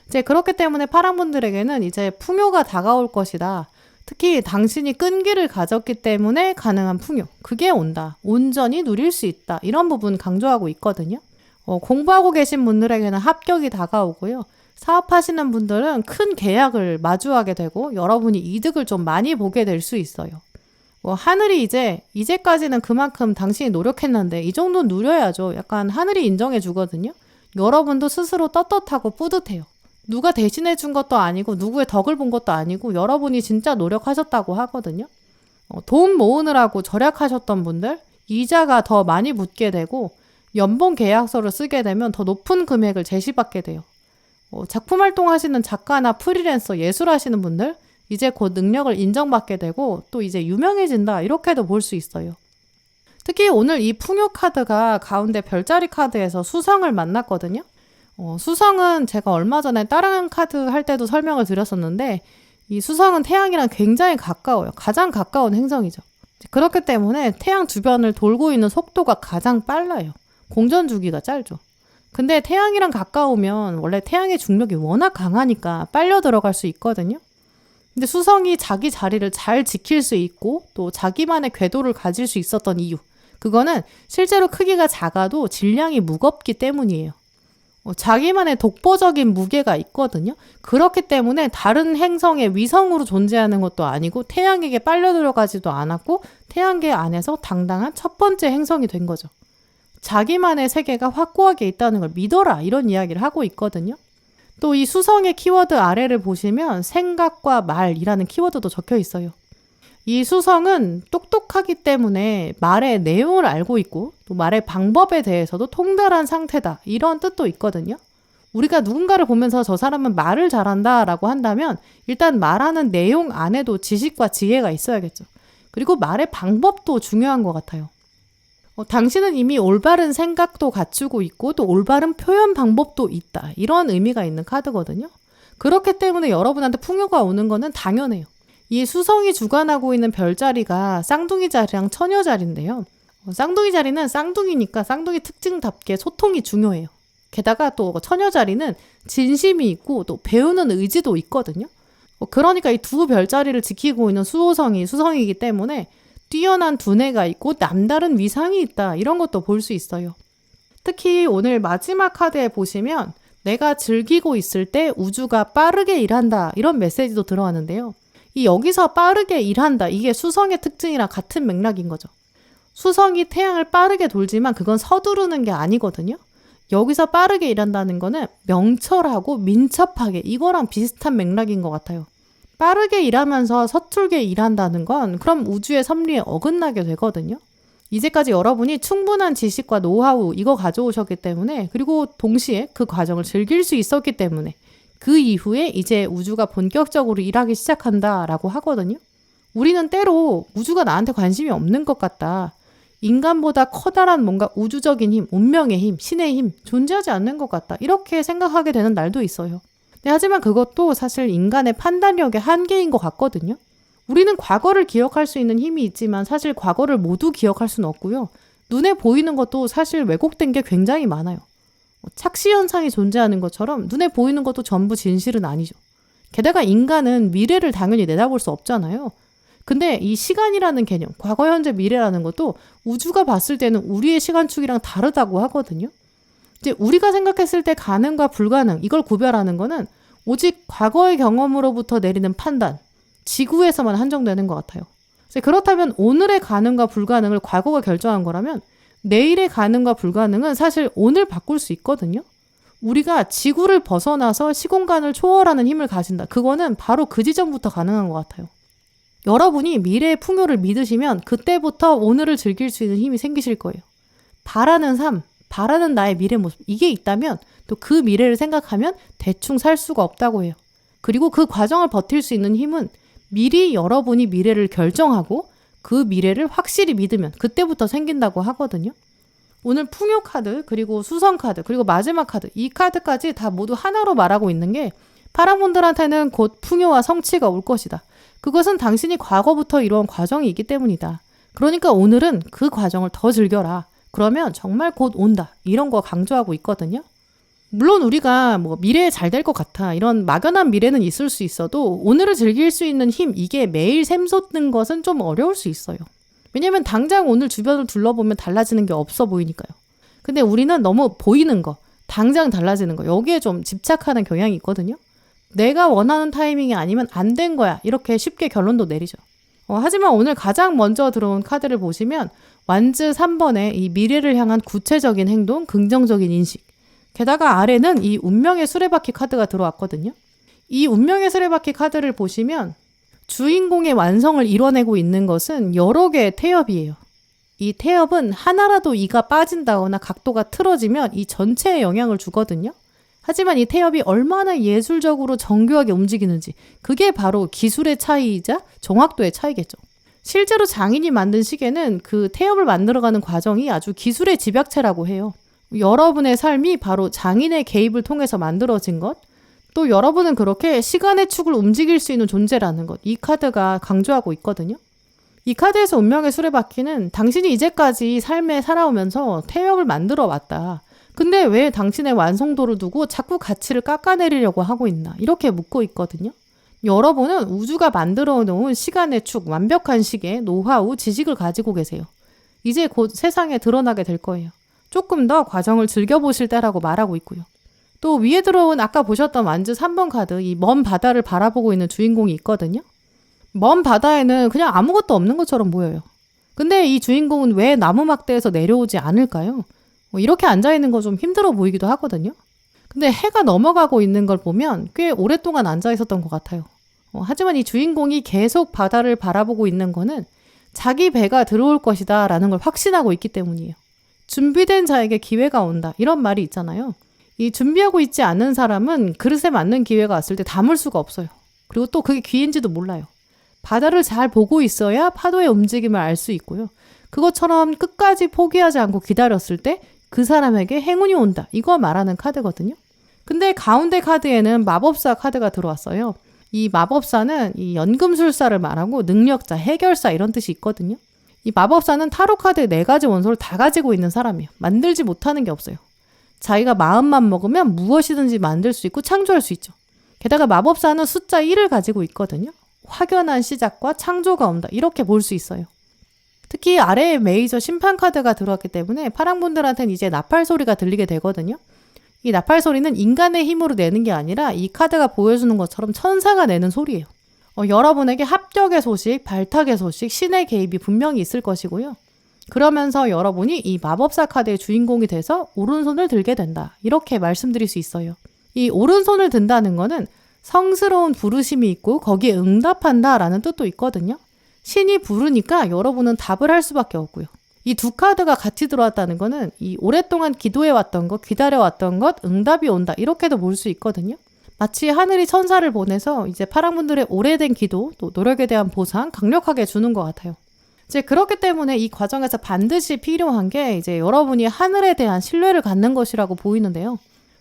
이제 그렇기 때문에 파란 분들에게는 이제 풍요가 다가올 것이다. 특히 당신이 끈기를 가졌기 때문에 가능한 풍요, 그게 온다. 온전히 누릴 수 있다. 이런 부분 강조하고 있거든요. 공부하고 계신 분들에게는 합격이 다가오고요. 사업하시는 분들은 큰 계약을 마주하게 되고 여러분이 이득을 좀 많이 보게 될 수 있어요. 하늘이 이제까지는 그만큼 당신이 노력했는데 이 정도는 누려야죠. 약간 하늘이 인정해 주거든요. 여러분도 스스로 떳떳하고 뿌듯해요. 누가 대신해 준 것도 아니고 누구의 덕을 본 것도 아니고 여러분이 진짜 노력하셨다고 하거든요. 돈 모으느라고 절약하셨던 분들, 이자가 더 많이 붙게 되고 연봉 계약서를 쓰게 되면 더 높은 금액을 제시받게 돼요. 작품 활동하시는 작가나 프리랜서, 예술하시는 분들, 이제 곧 능력을 인정받게 되고 또 이제 유명해진다, 이렇게도 볼 수 있어요. 특히 오늘 이 풍요 카드가 가운데 별자리 카드에서 수성을 만났거든요. 수성은 제가 얼마 전에 다른 카드 할 때도 설명을 드렸었는데 이 수성은 태양이랑 굉장히 가까워요. 가장 가까운 행성이죠. 그렇기 때문에 태양 주변을 돌고 있는 속도가 가장 빨라요. 공전 주기가 짧죠. 근데 태양이랑 가까우면 원래 태양의 중력이 워낙 강하니까 빨려 들어갈 수 있거든요. 근데 수성이 자기 자리를 잘 지킬 수 있고 또 자기만의 궤도를 가질 수 있었던 이유, 그거는 실제로 크기가 작아도 질량이 무겁기 때문이에요. 자기만의 독보적인 무게가 있거든요. 그렇기 때문에 다른 행성의 위성으로 존재하는 것도 아니고 태양에게 빨려 들어가지도 않았고 태양계 안에서 당당한 첫 번째 행성이 된 거죠. 자기만의 세계가 확고하게 있다는 걸 믿어라 이런 이야기를 하고 있거든요. 또 이 수성의 키워드 아래를 보시면 생각과 말이라는 키워드도 적혀 있어요. 이 수성은 똑똑하기 때문에 말의 내용을 알고 있고 또 말의 방법에 대해서도 통달한 상태다 이런 뜻도 있거든요. 우리가 누군가를 보면서 저 사람은 말을 잘한다 라고 한다면 일단 말하는 내용 안에도 지식과 지혜가 있어야겠죠. 그리고 말의 방법도 중요한 것 같아요. 당신은 이미 올바른 생각도 갖추고 있고 또 올바른 표현 방법도 있다. 이런 의미가 있는 카드거든요. 그렇기 때문에 여러분한테 풍요가 오는 거는 당연해요. 이 수성이 주관하고 있는 별자리가 쌍둥이 자리랑 처녀 자리인데요. 쌍둥이 자리는 쌍둥이니까 쌍둥이 특징답게 소통이 중요해요. 게다가 또 처녀 자리는 진심이 있고 또 배우는 의지도 있거든요. 그러니까 이 두 별자리를 지키고 있는 수호성이 수성이기 때문에 뛰어난 두뇌가 있고 남다른 위상이 있다 이런 것도 볼 수 있어요. 특히 오늘 마지막 카드에 보시면 내가 즐기고 있을 때 우주가 빠르게 일한다 이런 메시지도 들어왔는데요. 이 여기서 빠르게 일한다 이게 수성의 특징이랑 같은 맥락인 거죠. 수성이 태양을 빠르게 돌지만 그건 서두르는 게 아니거든요. 여기서 빠르게 일한다는 거는 명철하고 민첩하게 이거랑 비슷한 맥락인 것 같아요. 빠르게 일하면서 서툴게 일한다는 건 그럼 우주의 섭리에 어긋나게 되거든요. 이제까지 여러분이 충분한 지식과 노하우 이거 가져오셨기 때문에 그리고 동시에 그 과정을 즐길 수 있었기 때문에 그 이후에 이제 우주가 본격적으로 일하기 시작한다라고 하거든요. 우리는 때로 우주가 나한테 관심이 없는 것 같다. 인간보다 커다란 뭔가 우주적인 힘, 운명의 힘, 신의 힘 존재하지 않는 것 같다. 이렇게 생각하게 되는 날도 있어요. 하지만 그것도 사실 인간의 판단력의 한계인 것 같거든요. 우리는 과거를 기억할 수 있는 힘이 있지만 사실 과거를 모두 기억할 수는 없고요. 눈에 보이는 것도 사실 왜곡된 게 굉장히 많아요. 착시 현상이 존재하는 것처럼 눈에 보이는 것도 전부 진실은 아니죠. 게다가 인간은 미래를 당연히 내다볼 수 없잖아요. 근데 이 시간이라는 개념, 과거, 현재, 미래라는 것도 우주가 봤을 때는 우리의 시간축이랑 다르다고 하거든요. 이제 우리가 생각했을 때 가능과 불가능, 이걸 구별하는 거는 오직 과거의 경험으로부터 내리는 판단, 지구에서만 한정되는 것 같아요. 그렇다면 오늘의 가능과 불가능을 과거가 결정한 거라면 내일의 가능과 불가능은 사실 오늘 바꿀 수 있거든요. 우리가 지구를 벗어나서 시공간을 초월하는 힘을 가진다. 그거는 바로 그 지점부터 가능한 것 같아요. 여러분이 미래의 풍요를 믿으시면 그때부터 오늘을 즐길 수 있는 힘이 생기실 거예요. 바라는 삶, 바라는 나의 미래 모습 이게 있다면 또 그 미래를 생각하면 대충 살 수가 없다고 해요. 그리고 그 과정을 버틸 수 있는 힘은 미리 여러분이 미래를 결정하고 그 미래를 확실히 믿으면 그때부터 생긴다고 하거든요. 오늘 풍요 카드 그리고 수성 카드 그리고 마지막 카드 이 카드까지 다 모두 하나로 말하고 있는 게 파랑분들한테는 곧 풍요와 성취가 올 것이다. 그것은 당신이 과거부터 이루어온 과정이 있기 때문이다. 그러니까 오늘은 그 과정을 더 즐겨라. 그러면 정말 곧 온다. 이런 거 강조하고 있거든요. 물론 우리가 뭐 미래에 잘 될 것 같아. 이런 막연한 미래는 있을 수 있어도 오늘을 즐길 수 있는 힘, 이게 매일 샘솟는 것은 좀 어려울 수 있어요. 왜냐면 당장 오늘 주변을 둘러보면 달라지는 게 없어 보이니까요. 근데 우리는 너무 보이는 거, 당장 달라지는 거, 여기에 좀 집착하는 경향이 있거든요. 내가 원하는 타이밍이 아니면 안 된 거야. 이렇게 쉽게 결론도 내리죠. 하지만 오늘 가장 먼저 들어온 카드를 보시면 완즈 3번의 이 미래를 향한 구체적인 행동, 긍정적인 인식. 게다가 아래는 이 운명의 수레바퀴 카드가 들어왔거든요. 이 운명의 수레바퀴 카드를 보시면 주인공의 완성을 이뤄내고 있는 것은 여러 개의 태엽이에요. 이 태엽은 하나라도 이가 빠진다거나 각도가 틀어지면 이 전체에 영향을 주거든요. 하지만 이 태엽이 얼마나 예술적으로 정교하게 움직이는지 그게 바로 기술의 차이이자 정확도의 차이겠죠. 실제로 장인이 만든 시계는 그 태엽을 만들어가는 과정이 아주 기술의 집약체라고 해요. 여러분의 삶이 바로 장인의 개입을 통해서 만들어진 것, 또 여러분은 그렇게 시간의 축을 움직일 수 있는 존재라는 것, 이 카드가 강조하고 있거든요. 이 카드에서 운명의 수레바퀴는 당신이 이제까지 삶에 살아오면서 태엽을 만들어 왔다. 근데 왜 당신의 완성도를 두고 자꾸 가치를 깎아내리려고 하고 있나? 이렇게 묻고 있거든요. 여러분은 우주가 만들어 놓은 시간의 축, 완벽한 시계, 노하우, 지식을 가지고 계세요. 이제 곧 세상에 드러나게 될 거예요. 조금 더 과정을 즐겨보실 때라고 말하고 있고요. 또 위에 들어온 아까 보셨던 완즈 3번 카드, 이 먼 바다를 바라보고 있는 주인공이 있거든요. 먼 바다에는 그냥 아무것도 없는 것처럼 보여요. 근데 이 주인공은 왜 나무 막대에서 내려오지 않을까요? 이렇게 앉아있는 거 좀 힘들어 보이기도 하거든요. 근데 해가 넘어가고 있는 걸 보면 꽤 오랫동안 앉아있었던 것 같아요. 하지만 이 주인공이 계속 바다를 바라보고 있는 거는 자기 배가 들어올 것이다 라는 걸 확신하고 있기 때문이에요. 준비된 자에게 기회가 온다, 이런 말이 있잖아요. 이 준비하고 있지 않은 사람은 그릇에 맞는 기회가 왔을 때 담을 수가 없어요. 그리고 또 그게 기회인지도 몰라요. 바다를 잘 보고 있어야 파도의 움직임을 알 수 있고요. 그것처럼 끝까지 포기하지 않고 기다렸을 때 그 사람에게 행운이 온다, 이거 말하는 카드거든요. 근데 가운데 카드에는 마법사 카드가 들어왔어요. 이 마법사는 이 연금술사를 말하고 능력자, 해결사 이런 뜻이 있거든요. 이 마법사는 타로 카드 4가지 원소를 다 가지고 있는 사람이에요. 만들지 못하는 게 없어요. 자기가 마음만 먹으면 무엇이든지 만들 수 있고 창조할 수 있죠. 게다가 마법사는 숫자 1을 가지고 있거든요. 확연한 시작과 창조가 온다, 이렇게 볼 수 있어요. 특히 아래에 메이저 심판 카드가 들어왔기 때문에 파랑분들한테는 이제 나팔 소리가 들리게 되거든요. 이 나팔 소리는 인간의 힘으로 내는 게 아니라 이 카드가 보여주는 것처럼 천사가 내는 소리예요. 여러분에게 합격의 소식, 발탁의 소식, 신의 개입이 분명히 있을 것이고요. 그러면서 여러분이 이 마법사 카드의 주인공이 돼서 오른손을 들게 된다, 이렇게 말씀드릴 수 있어요. 이 오른손을 든다는 거는 성스러운 부르심이 있고 거기에 응답한다 라는 뜻도 있거든요. 신이 부르니까 여러분은 답을 할 수밖에 없고요. 이 두 카드가 같이 들어왔다는 거는 이 오랫동안 기도해왔던 것, 기다려왔던 것, 응답이 온다, 이렇게도 볼 수 있거든요. 마치 하늘이 천사를 보내서 이제 파랑분들의 오래된 기도, 또 노력에 대한 보상 강력하게 주는 것 같아요. 이제 그렇기 때문에 이 과정에서 반드시 필요한 게 이제 여러분이 하늘에 대한 신뢰를 갖는 것이라고 보이는데요.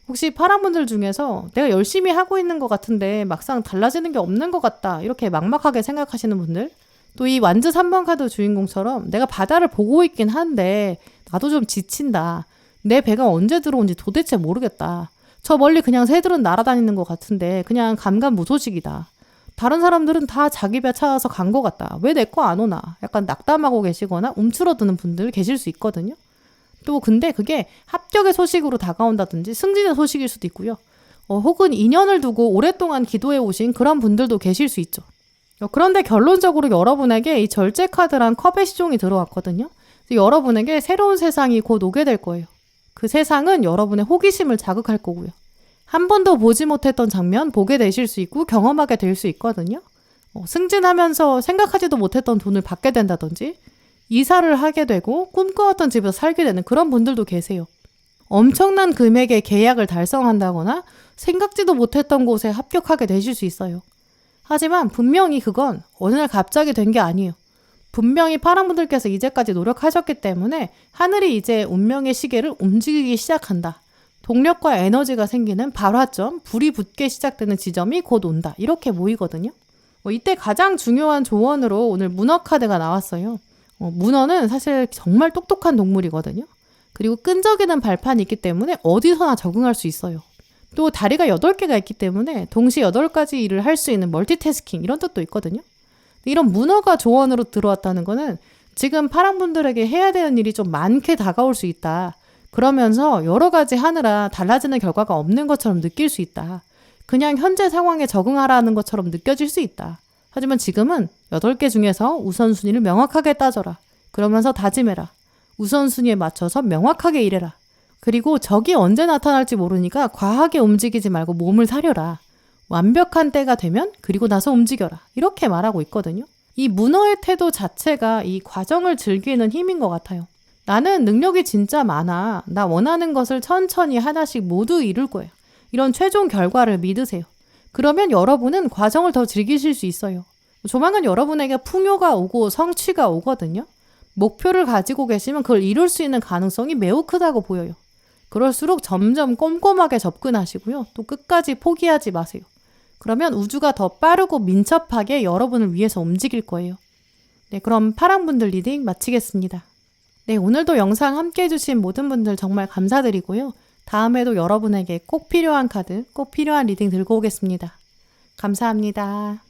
혹시 파랑분들 중에서 내가 열심히 하고 있는 것 같은데 막상 달라지는 게 없는 것 같다, 이렇게 막막하게 생각하시는 분들, 또 이 완즈 3번 카드 주인공처럼 내가 바다를 보고 있긴 한데 나도 좀 지친다, 내 배가 언제 들어온지 도대체 모르겠다, 저 멀리 그냥 새들은 날아다니는 것 같은데 그냥 감감무소식이다, 다른 사람들은 다 자기 배 찾아서 간 것 같다, 왜 내 거 안 오나, 약간 낙담하고 계시거나 움츠러드는 분들 계실 수 있거든요. 또 근데 그게 합격의 소식으로 다가온다든지 승진의 소식일 수도 있고요. 혹은 인연을 두고 오랫동안 기도해 오신 그런 분들도 계실 수 있죠. 그런데 결론적으로 여러분에게 이 절제 카드란 컵의 시종이 들어왔거든요. 여러분에게 새로운 세상이 곧 오게 될 거예요. 그 세상은 여러분의 호기심을 자극할 거고요. 한 번도 보지 못했던 장면 보게 되실 수 있고 경험하게 될 수 있거든요. 승진하면서 생각하지도 못했던 돈을 받게 된다든지, 이사를 하게 되고 꿈꿔왔던 집에서 살게 되는 그런 분들도 계세요. 엄청난 금액의 계약을 달성한다거나 생각지도 못했던 곳에 합격하게 되실 수 있어요. 하지만 분명히 그건 어느 날 갑자기 된 게 아니에요. 분명히 파랑분들께서 이제까지 노력하셨기 때문에 하늘이 이제 운명의 시계를 움직이기 시작한다. 동력과 에너지가 생기는 발화점, 불이 붙게 시작되는 지점이 곧 온다, 이렇게 보이거든요. 이때 가장 중요한 조언으로 오늘 문어 카드가 나왔어요. 문어는 사실 정말 똑똑한 동물이거든요. 그리고 끈적이는 발판이 있기 때문에 어디서나 적응할 수 있어요. 또 다리가 8개가 있기 때문에 동시에 8가지 일을 할 수 있는 멀티태스킹, 이런 뜻도 있거든요. 이런 문어가 조언으로 들어왔다는 거는 지금 파랑분들에게 해야 되는 일이 좀 많게 다가올 수 있다. 그러면서 여러 가지 하느라 달라지는 결과가 없는 것처럼 느낄 수 있다. 그냥 현재 상황에 적응하라는 것처럼 느껴질 수 있다. 하지만 지금은 8개 중에서 우선순위를 명확하게 따져라. 그러면서 다짐해라. 우선순위에 맞춰서 명확하게 일해라. 그리고 적이 언제 나타날지 모르니까 과하게 움직이지 말고 몸을 사려라. 완벽한 때가 되면 그리고 나서 움직여라. 이렇게 말하고 있거든요. 이 문어의 태도 자체가 이 과정을 즐기는 힘인 것 같아요. 나는 능력이 진짜 많아. 나 원하는 것을 천천히 하나씩 모두 이룰 거야. 이런 최종 결과를 믿으세요. 그러면 여러분은 과정을 더 즐기실 수 있어요. 조만간 여러분에게 풍요가 오고 성취가 오거든요. 목표를 가지고 계시면 그걸 이룰 수 있는 가능성이 매우 크다고 보여요. 그럴수록 점점 꼼꼼하게 접근하시고요. 또 끝까지 포기하지 마세요. 그러면 우주가 더 빠르고 민첩하게 여러분을 위해서 움직일 거예요. 네, 그럼 파랑분들 리딩 마치겠습니다. 네, 오늘도 영상 함께 해주신 모든 분들 정말 감사드리고요. 다음에도 여러분에게 꼭 필요한 카드, 꼭 필요한 리딩 들고 오겠습니다. 감사합니다.